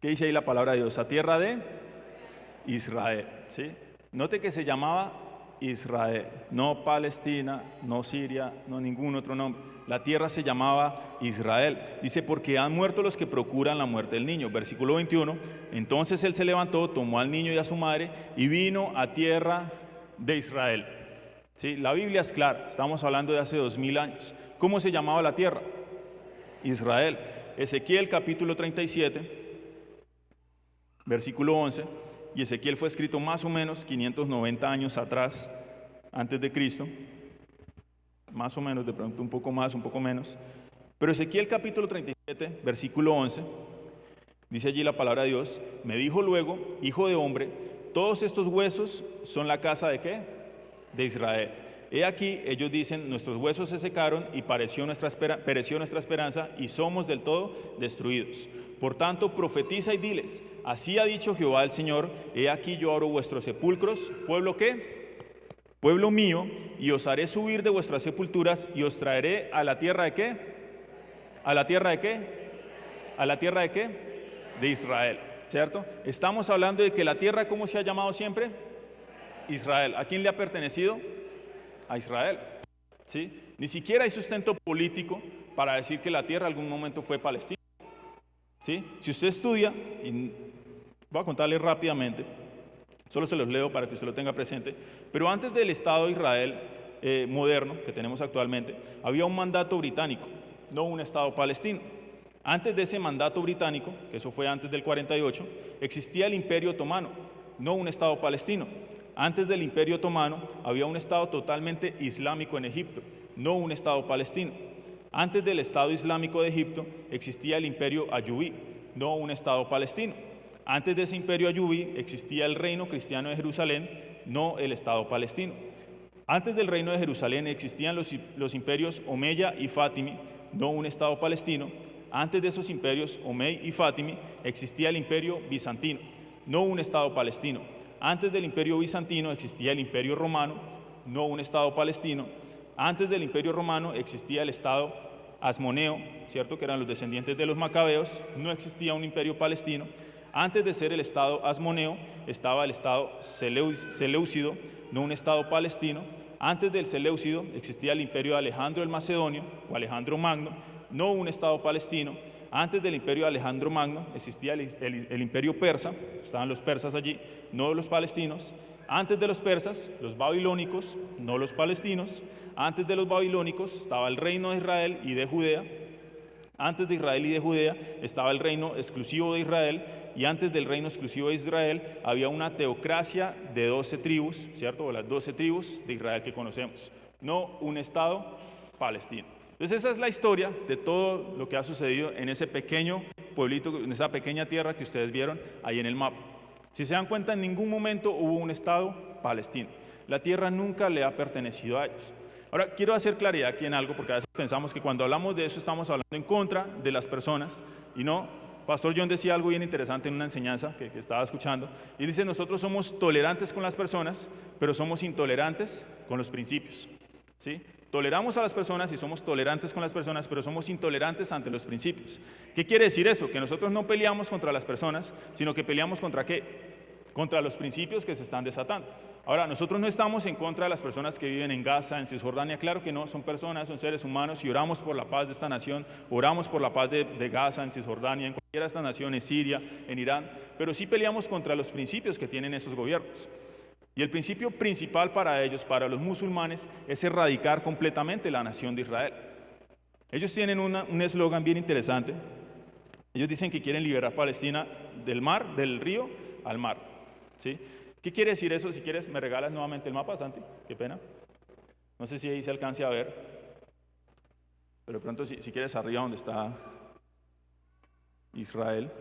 ¿Qué dice ahí la palabra de Dios? A tierra de Israel, ¿sí? Note que se llamaba Israel, no Palestina, no Siria, no ningún otro nombre. La tierra se llamaba Israel. Dice, porque han muerto los que procuran la muerte del niño. Versículo 21, entonces él se levantó, tomó al niño y a su madre y vino a tierra de Israel. ¿Sí? La Biblia es clara, estamos hablando de hace 2000 años. ¿Cómo se llamaba la tierra? Israel. Ezequiel capítulo 37, versículo 11, y Ezequiel fue escrito más o menos 590 años atrás, antes de Cristo, más o menos, de pronto un poco más, un poco menos. Pero Ezequiel capítulo 37, versículo 11, dice allí la palabra de Dios, me dijo luego, hijo de hombre, todos estos huesos son la casa ¿de qué? De Israel. He aquí, ellos dicen, nuestros huesos se secaron y pereció nuestra esperanza y somos del todo destruidos. Por tanto, profetiza y diles, así ha dicho Jehová el Señor, he aquí yo abro vuestros sepulcros, ¿pueblo qué? Pueblo mío, y os haré subir de vuestras sepulturas y os traeré a la tierra ¿de qué? ¿A la tierra de qué? ¿A la tierra de qué? De Israel, ¿cierto? Estamos hablando de que la tierra, ¿cómo se ha llamado siempre? Israel. ¿A quién le ha pertenecido? A Israel, ¿sí? Ni siquiera hay sustento político para decir que la tierra en algún momento fue Palestina, ¿sí? Si usted estudia, y voy a contarle rápidamente, solo se los leo para que usted lo tenga presente, pero antes del Estado de Israel, moderno que tenemos actualmente, había un mandato británico, no un Estado palestino. Antes de ese mandato británico, que eso fue antes del 48, existía el Imperio Otomano, no un Estado palestino. Antes del Imperio Otomano había un Estado totalmente islámico en Egipto, no un Estado palestino. Antes del Estado Islámico de Egipto existía el Imperio Ayubí, no un Estado palestino. Antes de ese Imperio Ayubí existía el Reino Cristiano de Jerusalén, no el Estado palestino. Antes del Reino de Jerusalén existían los imperios Omeya y Fátimi, no un Estado palestino. Antes de esos imperios Omey y Fátimi existía el Imperio Bizantino, no un Estado palestino. Antes del Imperio Bizantino existía el Imperio Romano, no un Estado palestino. Antes del Imperio Romano existía el Estado Asmoneo, ¿cierto? Que eran los descendientes de los macabeos, no existía un imperio palestino. Antes de ser el Estado Asmoneo estaba el Estado Seleucido, no un Estado palestino. Antes del Seleucido existía el Imperio de Alejandro el Macedonio o Alejandro Magno, no un Estado palestino. Antes del Imperio de Alejandro Magno existía el Imperio Persa, estaban los persas allí, no los palestinos. Antes de los persas, los babilónicos, no los palestinos. Antes de los babilónicos estaba el reino de Israel y de Judea. Antes de Israel y de Judea estaba el reino exclusivo de Israel, y antes del reino exclusivo de Israel había una teocracia de 12 tribus, ¿cierto? O las 12 tribus de Israel que conocemos, no un Estado palestino. Entonces esa es la historia de todo lo que ha sucedido en ese pequeño pueblito, en esa pequeña tierra que ustedes vieron ahí en el mapa. Si se dan cuenta, en ningún momento hubo un Estado palestino. La tierra nunca le ha pertenecido a ellos. Ahora, quiero hacer claridad aquí en algo, porque a veces pensamos que cuando hablamos de eso estamos hablando en contra de las personas, y no. Pastor John decía algo bien interesante en una enseñanza que estaba escuchando, y dice: nosotros somos tolerantes con las personas, pero somos intolerantes con los principios, ¿sí? Toleramos a las personas y somos tolerantes con las personas, pero somos intolerantes ante los principios. ¿Qué quiere decir eso? Que nosotros no peleamos contra las personas, sino que peleamos ¿contra qué? Contra los principios que se están desatando. Ahora, nosotros no estamos en contra de las personas que viven en Gaza, en Cisjordania, claro que no, son personas, son seres humanos, y oramos por la paz de esta nación, oramos por la paz de Gaza, en Cisjordania, en cualquiera de estas naciones, Siria, en Irán, pero sí peleamos contra los principios que tienen esos gobiernos. Y el principio principal para ellos, para los musulmanes, es erradicar completamente la nación de Israel. Ellos tienen un eslogan bien interesante. Ellos dicen que quieren liberar Palestina del mar, del río al mar, ¿sí? ¿Qué quiere decir eso? Si quieres, me regalas nuevamente el mapa, Santi, qué pena. No sé si ahí se alcance a ver, pero de pronto si quieres arriba donde está Israel.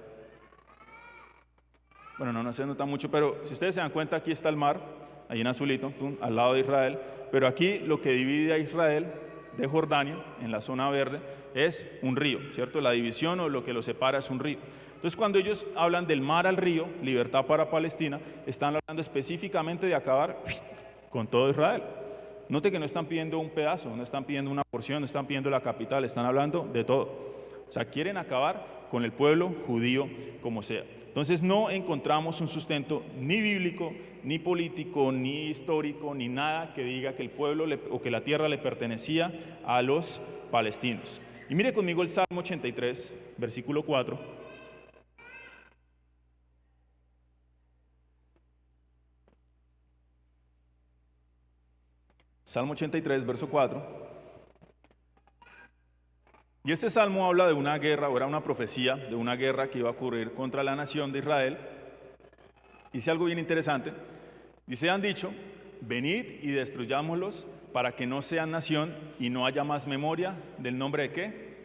Bueno, no se nota mucho, pero si ustedes se dan cuenta, aquí está el mar, ahí en azulito, al lado de Israel, pero aquí lo que divide a Israel de Jordania, en la zona verde, es un río, ¿cierto? La división o lo que lo separa es un río. Entonces, cuando ellos hablan del mar al río, libertad para Palestina, están hablando específicamente de acabar con todo Israel. Note que no están pidiendo un pedazo, no están pidiendo una porción, no están pidiendo la capital, están hablando de todo. O sea, quieren acabar con el pueblo judío como sea. Entonces no encontramos un sustento ni bíblico, ni político, ni histórico, ni nada que diga que el pueblo o que la tierra le pertenecía a los palestinos. Y mire conmigo el Salmo 83, versículo 4. Salmo 83, verso 4. Y este salmo habla de una guerra, o era una profecía de una guerra que iba a ocurrir contra la nación de Israel. Dice algo bien interesante. Dice: han dicho, venid y destruyámoslos para que no sean nación y no haya más memoria del nombre de ¿qué?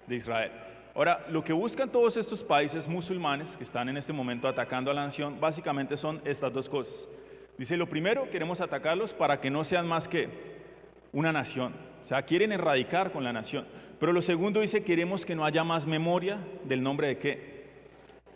De Israel. Ahora, lo que buscan todos estos países musulmanes que están en este momento atacando a la nación, básicamente son estas dos cosas. Dice: lo primero, queremos atacarlos para que no sean más que una nación. O sea, quieren erradicar con la nación. Pero lo segundo dice: queremos que no haya más memoria del nombre de ¿qué?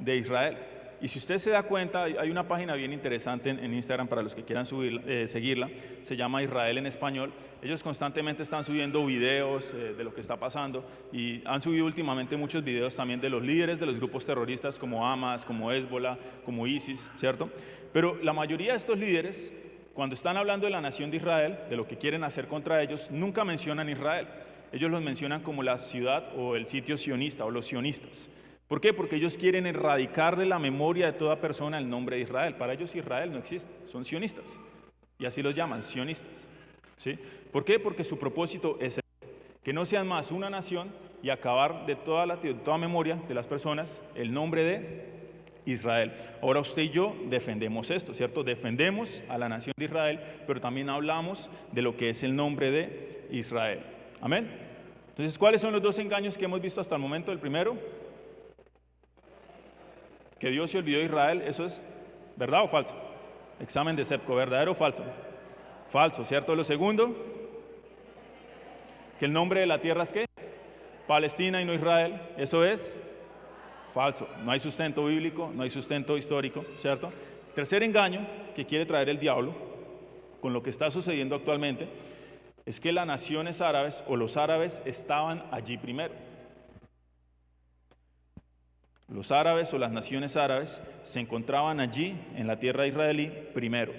De Israel. Y si usted se da cuenta, hay una página bien interesante en Instagram para los que quieran seguirla, se llama Israel en Español. Ellos constantemente están subiendo videos de lo que está pasando, y han subido últimamente muchos videos también de los líderes de los grupos terroristas como Hamas, como Hezbollah, como ISIS, ¿cierto? Pero la mayoría de estos líderes, cuando están hablando de la nación de Israel, de lo que quieren hacer contra ellos, nunca mencionan Israel. Ellos los mencionan como la ciudad o el sitio sionista o los sionistas. ¿Por qué? Porque ellos quieren erradicar de la memoria de toda persona el nombre de Israel. Para ellos Israel no existe, son sionistas. Y así los llaman, sionistas. ¿sí? ¿Por qué? Porque su propósito es que no sean más una nación y acabar de toda memoria de las personas el nombre de Israel. Ahora usted y yo defendemos esto, ¿cierto? Defendemos a la nación de Israel, pero también hablamos de lo que es el nombre de Israel. Amén. Entonces, ¿cuáles son los dos engaños que hemos visto hasta el momento? El primero, que Dios se olvidó de Israel. ¿Eso es verdad o falso? Examen de SEPCO, ¿verdadero o falso? Falso, ¿cierto? Lo segundo, que el nombre de la tierra es ¿qué? Palestina y no Israel. Eso es falso. No hay sustento bíblico, no hay sustento histórico, ¿cierto? Tercer engaño que quiere traer el diablo con lo que está sucediendo actualmente es que las naciones árabes o los árabes estaban allí primero. Los árabes o las naciones árabes se encontraban allí en la tierra israelí primero.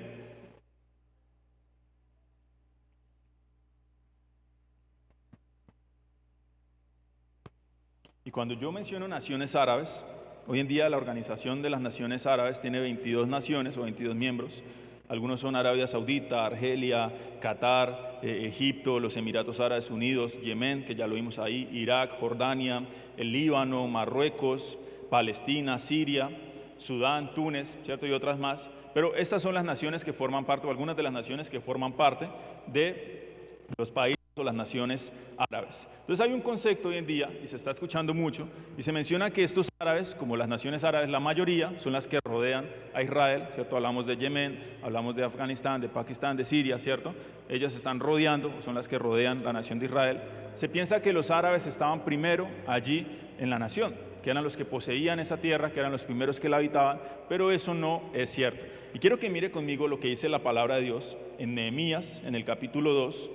Y cuando yo menciono naciones árabes, hoy en día la Organización de las Naciones Árabes tiene 22 naciones o 22 miembros. Algunos son Arabia Saudita, Argelia, Qatar, Egipto, los Emiratos Árabes Unidos, Yemen, que ya lo vimos ahí, Irak, Jordania, el Líbano, Marruecos, Palestina, Siria, Sudán, Túnez, ¿cierto? Y otras más. Pero estas son las naciones que forman parte, o algunas de las naciones que forman parte de los países o las naciones árabes. Entonces hay un concepto hoy en día, y se está escuchando mucho, y se menciona que estos árabes, como las naciones árabes, la mayoría son las que rodean a Israel, ¿cierto? Hablamos de Yemen, hablamos de Afganistán, de Pakistán, de Siria, ¿cierto? Ellas están rodeando, son las que rodean la nación de Israel. Se piensa que los árabes estaban primero allí en la nación, que eran los que poseían esa tierra, que eran los primeros que la habitaban, pero eso no es cierto. Y quiero que mire conmigo lo que dice la palabra de Dios en Nehemías, en el capítulo 2,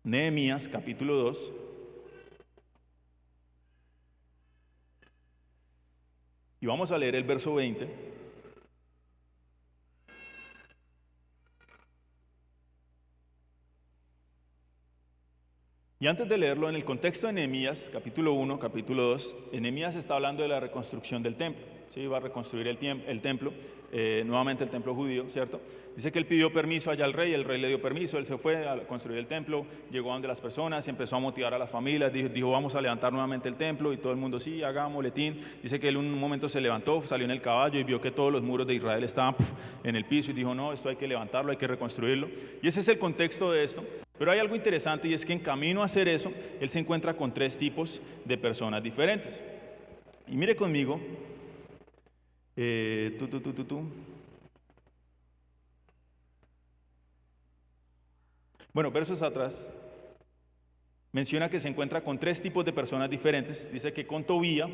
Nehemías capítulo 2. Y vamos a leer el verso 20. Y antes de leerlo, en el contexto de Nehemías, capítulo 1, capítulo 2, Nehemías está hablando de la reconstrucción del templo. ¿Sí? Va a reconstruir el templo, nuevamente el templo judío, ¿cierto? Dice que él pidió permiso allá al rey, el rey le dio permiso, él se fue a construir el templo, llegó a donde las personas, empezó a motivar a las familias, dijo vamos a levantar nuevamente el templo, y todo el mundo, sí, hagámosle, tin. Dice que él en un momento se levantó, salió en el caballo y vio que todos los muros de Israel estaban en el piso y dijo, no, esto hay que levantarlo, hay que reconstruirlo. Y ese es el contexto de esto. Pero hay algo interesante y es que en camino a hacer eso, él se encuentra con tres tipos de personas diferentes. Y mire conmigo, Bueno, versos atrás, menciona que se encuentra con tres tipos de personas diferentes. Dice que con Tobía,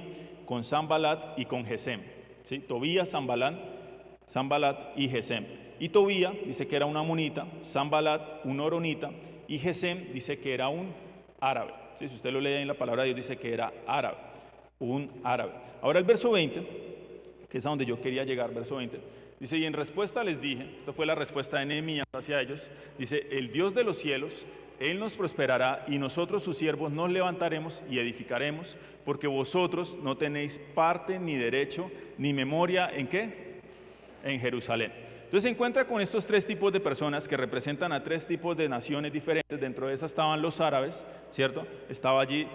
con Sanbalat y con Gesem. ¿Sí? Tobía, Sanbalat y Gesem. Y Tobía dice que era un amonita, Sanbalat un oronita y Gesem dice que era un árabe. ¿Sí? Si usted lo lee en la palabra de Dios, dice que era árabe, un árabe. Ahora el verso 20, que es a donde yo quería llegar, verso 20, dice, y en respuesta les dije, esta fue la respuesta de Nehemías hacia ellos, dice, el Dios de los cielos, Él nos prosperará y nosotros sus siervos nos levantaremos y edificaremos, porque vosotros no tenéis parte ni derecho ni memoria, ¿en qué? En Jerusalén. Entonces se encuentra con estos tres tipos de personas que representan a tres tipos de naciones diferentes. Dentro de esas estaban los árabes, ¿cierto? Estaba allí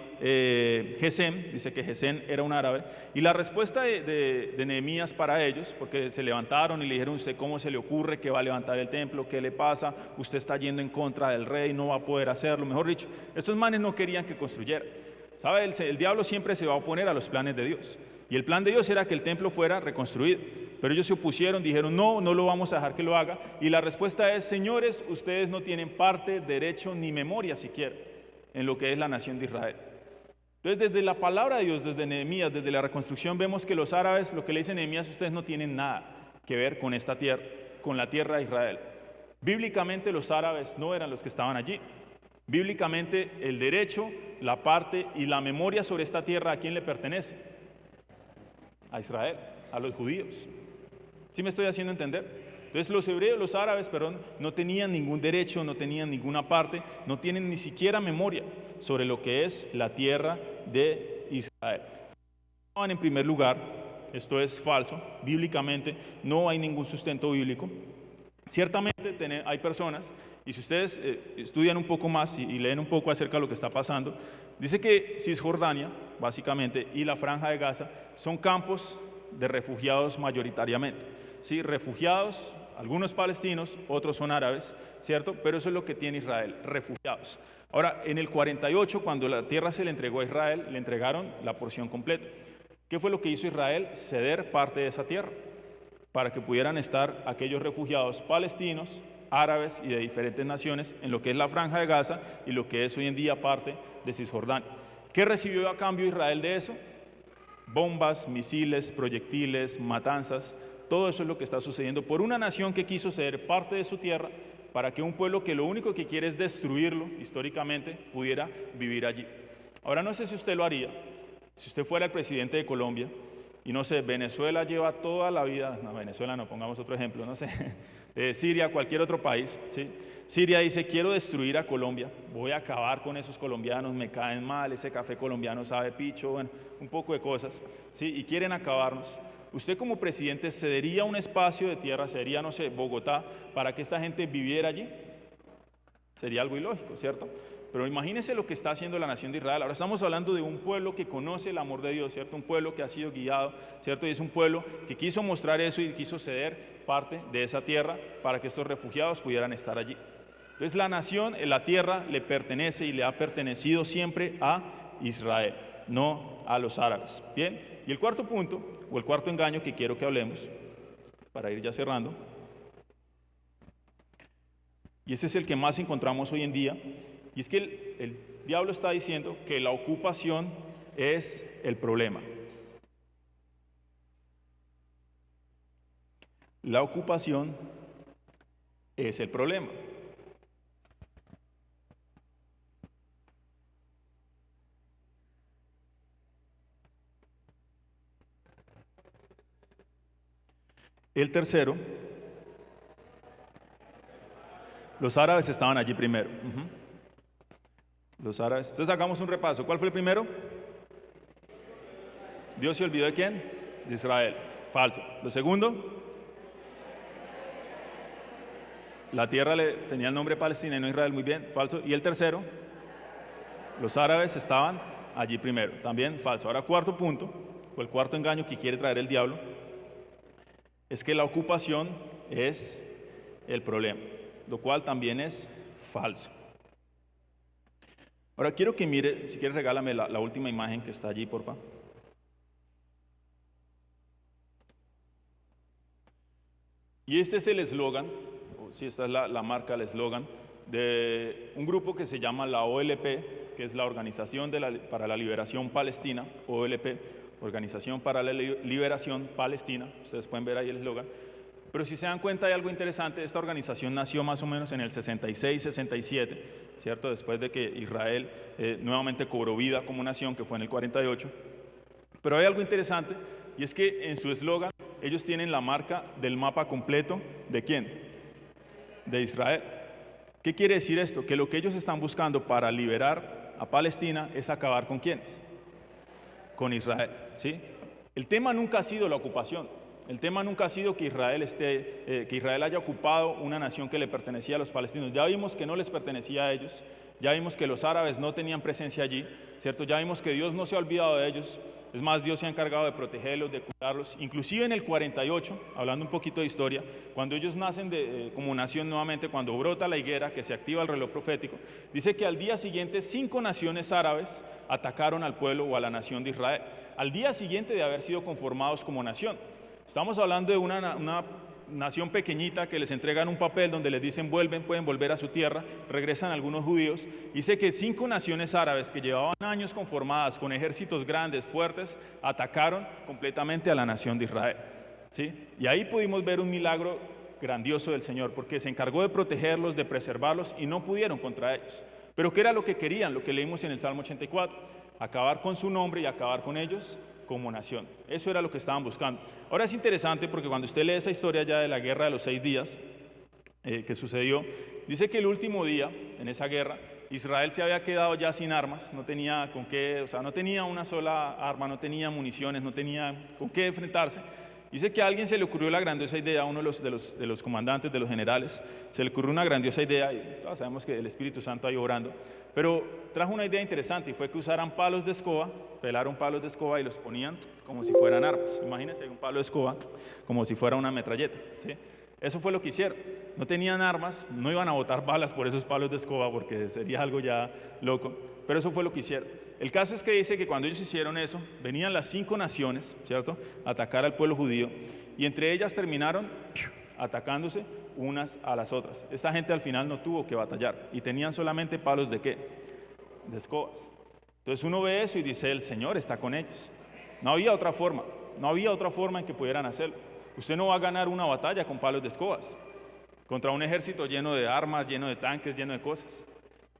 Gesem, dice que Gesem era un árabe. Y la respuesta de Nehemías para ellos, porque se levantaron y le dijeron, ¿usted cómo se le ocurre que va a levantar el templo? ¿Qué le pasa? Usted está yendo en contra del rey, no va a poder hacerlo. Mejor dicho, estos manes no querían que construyera. ¿Sabe? El diablo siempre se va a oponer a los planes de Dios. Y el plan de Dios era que el templo fuera reconstruido. Pero ellos se opusieron, dijeron, no, no lo vamos a dejar que lo haga. Y la respuesta es, señores, ustedes no tienen parte, derecho, ni memoria siquiera en lo que es la nación de Israel. Entonces, desde la palabra de Dios, desde Nehemías, desde la reconstrucción, vemos que los árabes, lo que le dice Nehemías, ustedes no tienen nada que ver con esta tierra, con la tierra de Israel. Bíblicamente los árabes no eran los que estaban allí. Bíblicamente el derecho, la parte y la memoria sobre esta tierra, ¿a quién le pertenece? A Israel, a los judíos. ¿Sí me estoy haciendo entender? Entonces los hebreos, los árabes, no tenían ningún derecho, no tenían ninguna parte, no tienen ni siquiera memoria sobre lo que es la tierra de Israel. En primer lugar, esto es falso, bíblicamente no hay ningún sustento bíblico. Ciertamente hay personas, y si ustedes estudian un poco más y leen un poco acerca de lo que está pasando, dice que Cisjordania, básicamente, y la Franja de Gaza son campos de refugiados mayoritariamente. ¿Sí? Refugiados, algunos palestinos, otros son árabes, ¿cierto? Pero eso es lo que tiene Israel, refugiados. Ahora, en el 48, cuando la tierra se le entregó a Israel, le entregaron la porción completa. ¿Qué fue lo que hizo Israel? Ceder parte de esa tierra para que pudieran estar aquellos refugiados palestinos, árabes y de diferentes naciones en lo que es la Franja de Gaza y lo que es hoy en día parte de Cisjordania. ¿Qué recibió a cambio Israel de eso? Bombas, misiles, proyectiles, matanzas. Todo eso es lo que está sucediendo por una nación que quiso ceder parte de su tierra para que un pueblo que lo único que quiere es destruirlo históricamente pudiera vivir allí. Ahora no sé si usted lo haría, si usted fuera el presidente de Colombia y no sé, Venezuela lleva toda la vida, no, Venezuela no, pongamos otro ejemplo, no sé, Siria, cualquier otro país, ¿sí? Siria dice, quiero destruir a Colombia, voy a acabar con esos colombianos, me caen mal, ese café colombiano sabe picho, bueno, un poco de cosas, ¿sí? Y quieren acabarnos. Usted como presidente cedería un espacio de tierra, cedería, no sé, Bogotá, para que esta gente viviera allí. Sería algo ilógico, ¿cierto? Pero imagínense lo que está haciendo la nación de Israel. Ahora estamos hablando de un pueblo que conoce el amor de Dios, ¿cierto? Un pueblo que ha sido guiado, ¿cierto? Y es un pueblo que quiso mostrar eso y quiso ceder parte de esa tierra para que estos refugiados pudieran estar allí. Entonces la nación, la tierra le pertenece y le ha pertenecido siempre a Israel, no a los árabes. Bien, y el cuarto punto, o el cuarto engaño que quiero que hablemos, para ir ya cerrando, y ese es el que más encontramos hoy en día, y es que el diablo está diciendo que la ocupación es el problema. La ocupación es el problema. El tercero, los árabes estaban allí primero. Los árabes. Entonces hagamos un repaso. ¿Cuál fue el primero? ¿Dios se olvidó de quién? De Israel. Falso. Lo segundo, la tierra le tenía el nombre Palestina y no Israel. Muy bien. Falso. Y el tercero, los árabes estaban allí primero. También falso. Ahora cuarto punto, o el cuarto engaño que quiere traer el diablo, es que la ocupación es el problema, lo cual también es falso. Ahora quiero que mire, si quieres regálame la última imagen que está allí, por favor. Y este es el eslogan, o sí, esta es la marca, el eslogan, de un grupo que se llama la OLP, que es la Organización para la Liberación Palestina, OLP, Organización para la Liberación Palestina. Ustedes pueden ver ahí el eslogan. Pero si se dan cuenta hay algo interesante, esta organización nació más o menos en el 66-67, ¿cierto? Después de que Israel nuevamente cobró vida como nación, que fue en el 48. Pero hay algo interesante, y es que en su eslogan ellos tienen la marca del mapa completo, ¿de quién? De Israel. ¿Qué quiere decir esto? Que lo que ellos están buscando para liberar a Palestina es acabar ¿con quiénes? Con Israel, ¿sí? El tema nunca ha sido la ocupación. El tema nunca ha sido que Israel haya ocupado una nación que le pertenecía a los palestinos. Ya vimos que no les pertenecía a ellos, ya vimos que los árabes no tenían presencia allí, ¿cierto? Ya vimos que Dios no se ha olvidado de ellos, es más, Dios se ha encargado de protegerlos, de cuidarlos. Inclusive en el 48, hablando un poquito de historia, cuando ellos nacen como nación nuevamente, cuando brota la higuera, que se activa el reloj profético, dice que al día siguiente 5 naciones árabes atacaron al pueblo o a la nación de Israel, al día siguiente de haber sido conformados como nación. Estamos hablando de una nación pequeñita que les entregan un papel donde les dicen pueden volver a su tierra, regresan algunos judíos. Dice que 5 naciones árabes que llevaban años conformadas con ejércitos grandes, fuertes, atacaron completamente a la nación de Israel, ¿sí? Y ahí pudimos ver un milagro grandioso del Señor, porque se encargó de protegerlos, de preservarlos y no pudieron contra ellos. Pero ¿qué era lo que querían? Lo que leímos en el Salmo 84, acabar con su nombre y acabar con ellos como nación. Eso era lo que estaban buscando. Ahora es interesante porque cuando usted lee esa historia ya de la guerra de los 6 días que sucedió, dice que el último día en esa guerra Israel se había quedado ya sin armas, no tenía con qué, no tenía una sola arma, no tenía municiones, no tenía con qué enfrentarse. Dice que a alguien se le ocurrió la grandiosa idea, a uno de los comandantes, de los generales, se le ocurrió una grandiosa idea, y todos sabemos que el Espíritu Santo ahí obrando, pero trajo una idea interesante y fue que usaran palos de escoba, pelaron palos de escoba y los ponían como si fueran armas. Imagínense un palo de escoba como si fuera una metralleta, ¿sí? Eso fue lo que hicieron. No tenían armas, no iban a botar balas por esos palos de escoba porque sería algo ya loco, pero eso fue lo que hicieron. El caso es que dice que cuando ellos hicieron eso, venían las 5 naciones, ¿cierto?, a atacar al pueblo judío, y entre ellas terminaron atacándose unas a las otras. Esta gente al final no tuvo que batallar, y tenían solamente palos ¿de qué? De escobas. Entonces uno ve eso y dice, el Señor está con ellos. No había otra forma en que pudieran hacerlo. Usted no va a ganar una batalla con palos de escobas, contra un ejército lleno de armas, lleno de tanques, lleno de cosas.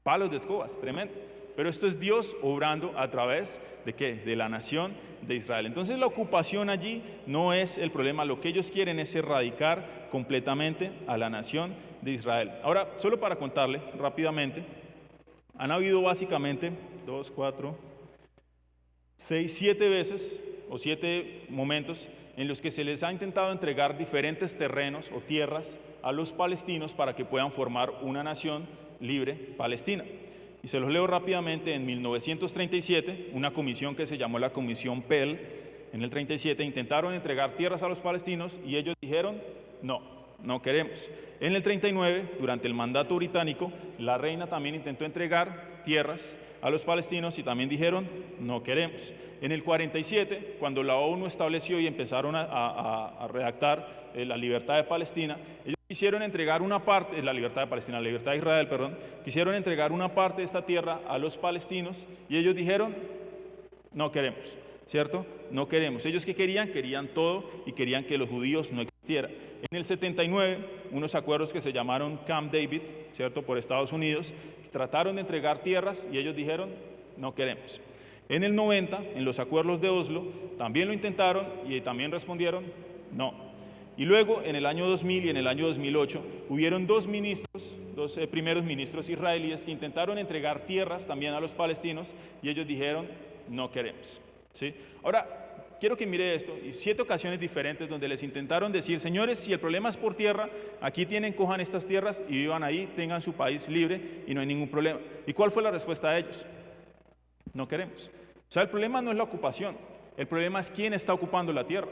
Palos de escobas, tremendo. Pero esto es Dios obrando a través ¿de qué? De la nación de Israel. Entonces la ocupación allí no es el problema. Lo que ellos quieren es erradicar completamente a la nación de Israel. Ahora, solo para contarle rápidamente, han habido básicamente 2, 4, 6, 7 veces o 7 momentos en los que se les ha intentado entregar diferentes terrenos o tierras a los palestinos para que puedan formar una nación libre palestina. Y se los leo rápidamente. En 1937, una comisión que se llamó la Comisión Pell, en el 37, intentaron entregar tierras a los palestinos y ellos dijeron, no queremos. En el 39, durante el mandato británico, la reina también intentó entregar tierras a los palestinos y también dijeron, no queremos. En el 47, cuando la ONU estableció y empezaron a redactar la libertad de Palestina, ellos quisieron entregar una parte, la libertad de Palestina, la libertad de Israel, perdón, quisieron entregar una parte de esta tierra a los palestinos y ellos dijeron, no queremos, ¿cierto? No queremos. Ellos ¿qué querían? Querían todo y querían que los judíos no existieran. En el 79, unos acuerdos que se llamaron Camp David, ¿cierto?, por Estados Unidos, trataron de entregar tierras y ellos dijeron, no queremos. En el 90, en los acuerdos de Oslo, también lo intentaron y también respondieron, no. Y luego, en el año 2000 y en el año 2008, hubieron dos primeros ministros israelíes que intentaron entregar tierras también a los palestinos y ellos dijeron, no queremos, ¿sí? Ahora, quiero que mire esto, y 7 ocasiones diferentes donde les intentaron decir, señores, si el problema es por tierra, aquí cojan estas tierras y vivan ahí, tengan su país libre y no hay ningún problema. ¿Y cuál fue la respuesta de ellos? No queremos. O sea, el problema no es la ocupación, el problema es quién está ocupando la tierra.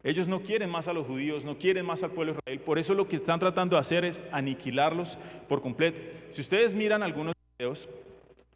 Ellos no quieren más a los judíos, no quieren más al pueblo de Israel, por eso lo que están tratando de hacer es aniquilarlos por completo. Si ustedes miran algunos videos,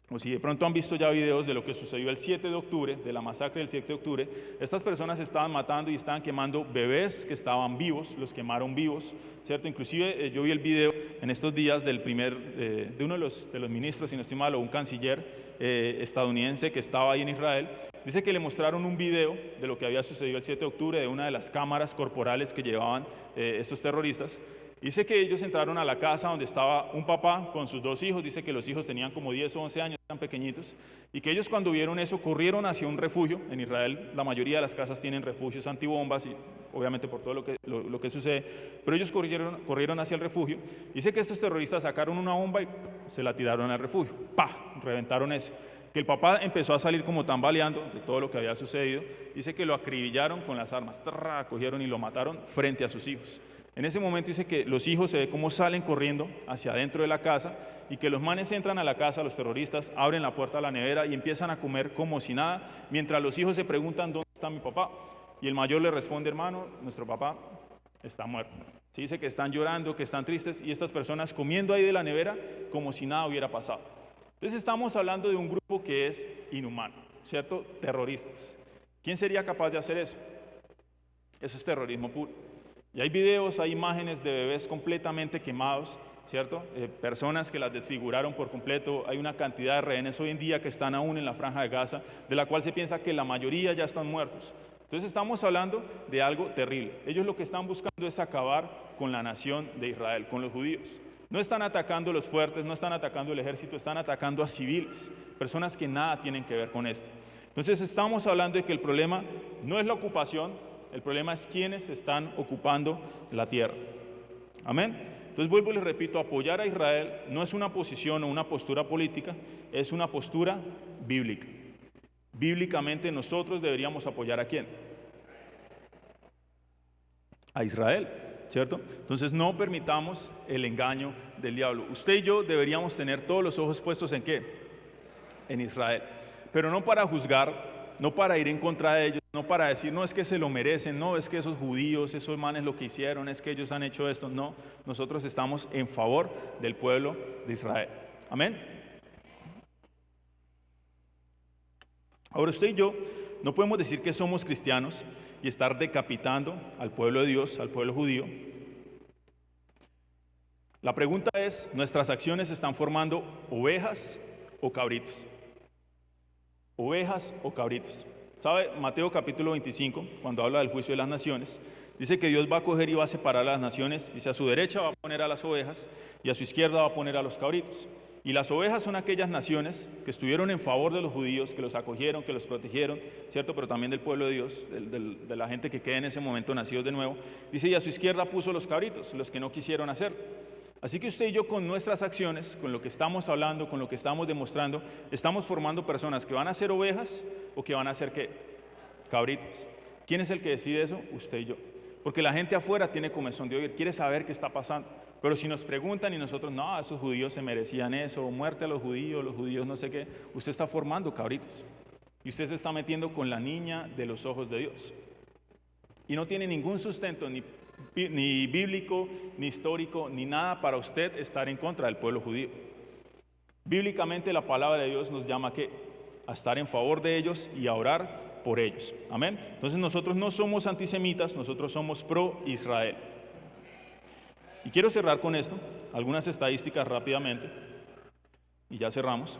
o si de pronto han visto ya videos de lo que sucedió el 7 de octubre, de la masacre del 7 de octubre, estas personas estaban matando y estaban quemando bebés que estaban vivos, los quemaron vivos, ¿cierto? Inclusive yo vi el video en estos días de uno de los ministros, si no estoy mal, o un canciller estadounidense que estaba ahí en Israel. Dice que le mostraron un video de lo que había sucedido el 7 de octubre de una de las cámaras corporales que llevaban estos terroristas. Dice que ellos entraron a la casa donde estaba un papá con sus 2 hijos, dice que los hijos tenían como 10 o 11 años, eran pequeñitos, y que ellos cuando vieron eso corrieron hacia un refugio. En Israel la mayoría de las casas tienen refugios antibombas, y obviamente por todo lo que sucede, pero ellos corrieron hacia el refugio. Dice que estos terroristas sacaron una bomba y se la tiraron al refugio, ¡pah!, reventaron eso. Que el papá empezó a salir como tambaleando de todo lo que había sucedido. Dice que lo acribillaron con las armas, cogieron y lo mataron frente a sus hijos. En ese momento dice que los hijos se ve cómo salen corriendo hacia adentro de la casa y que los manes entran a la casa, los terroristas abren la puerta de la nevera y empiezan a comer como si nada, mientras los hijos se preguntan, ¿dónde está mi papá? Y el mayor le responde, hermano, nuestro papá está muerto. Se dice que están llorando, que están tristes, y estas personas comiendo ahí de la nevera como si nada hubiera pasado. Entonces estamos hablando de un grupo que es inhumano, ¿cierto? Terroristas. ¿Quién sería capaz de hacer eso? Eso es terrorismo puro. Y hay videos, hay imágenes de bebés completamente quemados, ¿cierto? Personas que las desfiguraron por completo. Hay una cantidad de rehenes hoy en día que están aún en la Franja de Gaza, de la cual se piensa que la mayoría ya están muertos. Entonces estamos hablando de algo terrible. Ellos lo que están buscando es acabar con la nación de Israel, con los judíos. No están atacando a los fuertes, no están atacando el ejército, están atacando a civiles, personas que nada tienen que ver con esto. Entonces estamos hablando de que el problema no es la ocupación, el problema es quienes están ocupando la tierra. Amén. Entonces vuelvo y les repito, apoyar a Israel no es una posición o una postura política, es una postura bíblica. Bíblicamente nosotros deberíamos apoyar ¿a quién? a Israel, ¿cierto? Entonces no permitamos el engaño del diablo. Usted y yo deberíamos tener todos los ojos puestos ¿en qué? En Israel, pero no para juzgar, no para ir en contra de ellos, no para decir, no es que se lo merecen, no es que esos judíos, esos manes lo que hicieron, es que ellos han hecho esto. No, nosotros estamos en favor del pueblo de Israel. Amén. Ahora usted y yo no podemos decir que somos cristianos y estar decapitando al pueblo de Dios, al pueblo judío. La pregunta es, ¿nuestras acciones están formando ovejas o cabritos? Ovejas o cabritos. ¿Sabe? Mateo capítulo 25, cuando habla del juicio de las naciones, dice que Dios va a coger y va a separar a las naciones. Dice, a su derecha va a poner a las ovejas y a su izquierda va a poner a los cabritos. Y las ovejas son aquellas naciones que estuvieron en favor de los judíos, que los acogieron, que los protegieron, ¿cierto? Pero también del pueblo de Dios, de la gente que queda en ese momento nacidos de nuevo. Dice, y a su izquierda puso los cabritos, los que no quisieron hacer. Así que usted y yo con nuestras acciones, con lo que estamos hablando, con lo que estamos demostrando, estamos formando personas que van a ser ovejas o que van a ser ¿qué? Cabritos. ¿Quién es el que decide eso? Usted y yo. Porque la gente afuera tiene comezón de oír, quiere saber qué está pasando. Pero si nos preguntan y nosotros, no, esos judíos se merecían eso, muerte a los judíos no sé qué, usted está formando cabritos. Y usted se está metiendo con la niña de los ojos de Dios. Y no tiene ningún sustento, ni bíblico, ni histórico, ni nada para usted estar en contra del pueblo judío. Bíblicamente la palabra de Dios nos llama ¿qué? A estar en favor de ellos y a orar por ellos. Amén. Entonces nosotros no somos antisemitas, nosotros somos pro Israel. Y quiero cerrar con esto, algunas estadísticas rápidamente, y ya cerramos.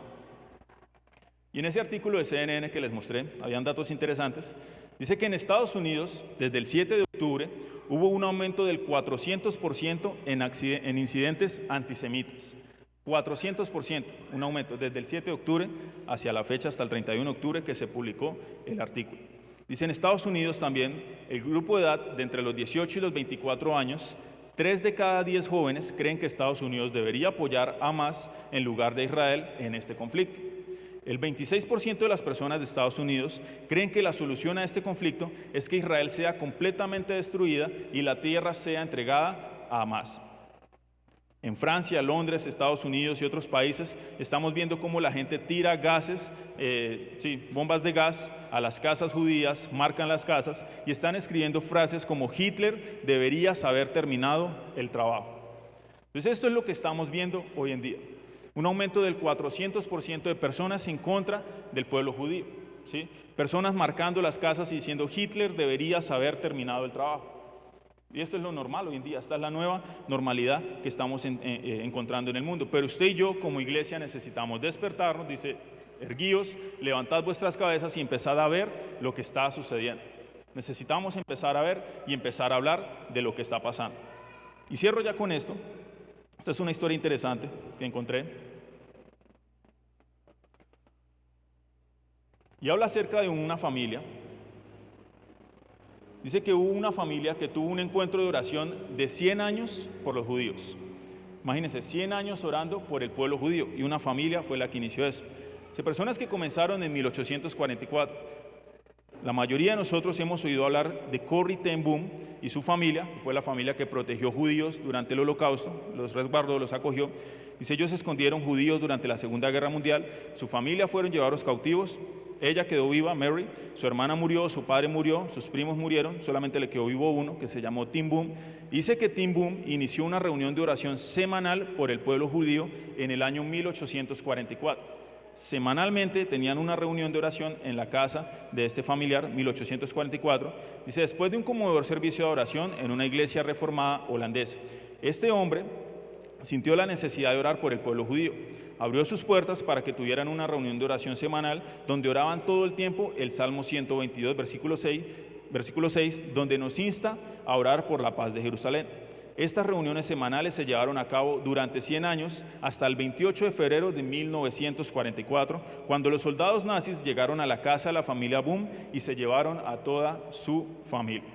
Y en ese artículo de CNN que les mostré, habían datos interesantes. Dice que en Estados Unidos, desde el 7 de octubre, hubo un aumento del 400% en incidentes antisemitas. 400%, un aumento desde el 7 de octubre hacia la fecha hasta el 31 de octubre que se publicó el artículo. Dice en Estados Unidos también, el grupo de edad de entre los 18 y los 24 años, 3 de cada 10 jóvenes creen que Estados Unidos debería apoyar a Hamás en lugar de Israel en este conflicto. El 26% de las personas de Estados Unidos creen que la solución a este conflicto es que Israel sea completamente destruida y la tierra sea entregada a Hamás. En Francia, Londres, Estados Unidos y otros países estamos viendo cómo la gente tira gases, bombas de gas a las casas judías, marcan las casas y están escribiendo frases como Hitler debería haber terminado el trabajo. Entonces esto es lo que estamos viendo hoy en día. Un aumento del 400% de personas en contra del pueblo judío. ¿Sí? Personas marcando las casas y diciendo Hitler debería haber terminado el trabajo. Y esto es lo normal hoy en día, esta es la nueva normalidad que estamos encontrando en el mundo. Pero usted y yo como iglesia necesitamos despertarnos, dice, erguíos, levantad vuestras cabezas y empezad a ver lo que está sucediendo. Necesitamos empezar a ver y empezar a hablar de lo que está pasando. Y cierro ya con esto. Esta es una historia interesante que encontré. Y habla acerca de una familia. Dice que hubo una familia que tuvo un encuentro de oración de 100 años por los judíos. Imagínense, 100 años orando por el pueblo judío y una familia fue la que inició eso. Personas que comenzaron en 1844. La mayoría de nosotros hemos oído hablar de Corrie ten Boom y su familia, que fue la familia que protegió judíos durante el Holocausto, los resguardó, los acogió. Dice, ellos escondieron judíos durante la Segunda Guerra Mundial, su familia fueron llevados cautivos, ella quedó viva, Mary, su hermana murió, su padre murió, sus primos murieron, solamente le quedó vivo uno, que se llamó Ten Boom. Dice que Ten Boom inició una reunión de oración semanal por el pueblo judío en el año 1844. Semanalmente tenían una reunión de oración en la casa de este familiar, 1844. Dice, después de un conmovedor servicio de oración en una iglesia reformada holandesa, este hombre sintió la necesidad de orar por el pueblo judío. Abrió sus puertas para que tuvieran una reunión de oración semanal donde oraban todo el tiempo el Salmo 122, versículo 6, donde nos insta a orar por la paz de Jerusalén. Estas reuniones semanales se llevaron a cabo durante 100 años hasta el 28 de febrero de 1944, cuando los soldados nazis llegaron a la casa de la familia Boom y se llevaron a toda su familia.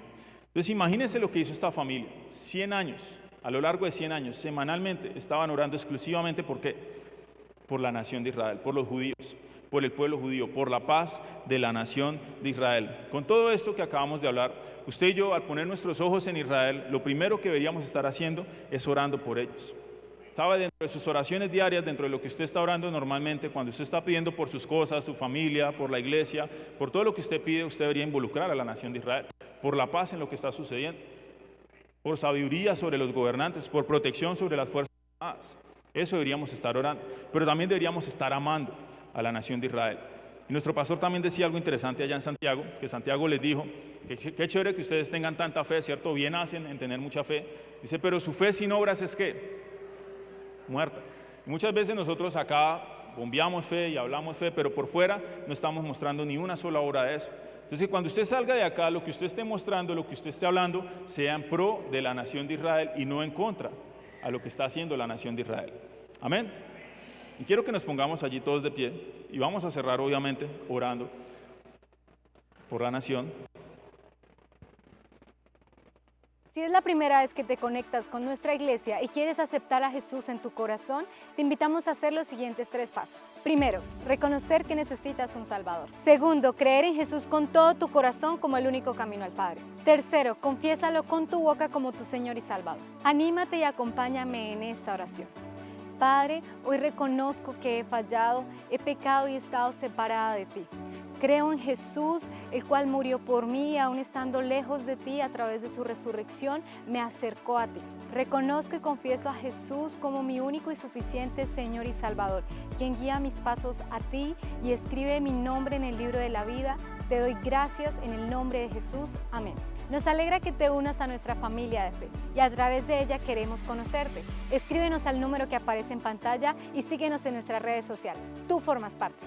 Entonces imagínense lo que hizo esta familia, 100 años, a lo largo de 100 años, semanalmente estaban orando exclusivamente, ¿por qué? por la nación de Israel, por los judíos, por el pueblo judío, por la paz de la nación de Israel. Con todo esto que acabamos de hablar, usted y yo, al poner nuestros ojos en Israel, lo primero que deberíamos estar haciendo es orando por ellos. ¿Sabe? Dentro de sus oraciones diarias, dentro de lo que usted está orando normalmente, cuando usted está pidiendo por sus cosas, su familia, por la iglesia, por todo lo que usted pide, usted debería involucrar a la nación de Israel, por la paz en lo que está sucediendo, por sabiduría sobre los gobernantes, por protección sobre las fuerzas armadas. Eso deberíamos estar orando, pero también deberíamos estar amando a la nación de Israel. Y nuestro pastor también decía algo interesante allá en Santiago, que Santiago les dijo, que qué chévere que ustedes tengan tanta fe, ¿cierto? Bien hacen en tener mucha fe. Dice, pero su fe sin obras es ¿qué? Muerta. Y muchas veces nosotros acá bombeamos fe y hablamos fe, pero por fuera no estamos mostrando ni una sola obra de eso. Entonces, cuando usted salga de acá, lo que usted esté mostrando, lo que usted esté hablando, sea en pro de la nación de Israel y no en contra a lo que está haciendo la nación de Israel. Amén. Y quiero que nos pongamos allí todos de pie y vamos a cerrar obviamente orando por la nación. Si es la primera vez que te conectas con nuestra iglesia y quieres aceptar a Jesús en tu corazón, te invitamos a hacer los siguientes 3 pasos. Primero, reconocer que necesitas un Salvador. Segundo, creer en Jesús con todo tu corazón como el único camino al Padre. Tercero, confiésalo con tu boca como tu Señor y Salvador. Anímate y acompáñame en esta oración. Padre, hoy reconozco que he fallado, he pecado y he estado separada de ti. Creo en Jesús, el cual murió por mí, aún estando lejos de ti, a través de su resurrección, me acercó a ti. Reconozco y confieso a Jesús como mi único y suficiente Señor y Salvador, quien guía mis pasos a ti y escribe mi nombre en el libro de la vida. Te doy gracias en el nombre de Jesús. Amén. Nos alegra que te unas a nuestra familia de fe y a través de ella queremos conocerte. Escríbenos al número que aparece en pantalla y síguenos en nuestras redes sociales. Tú formas parte.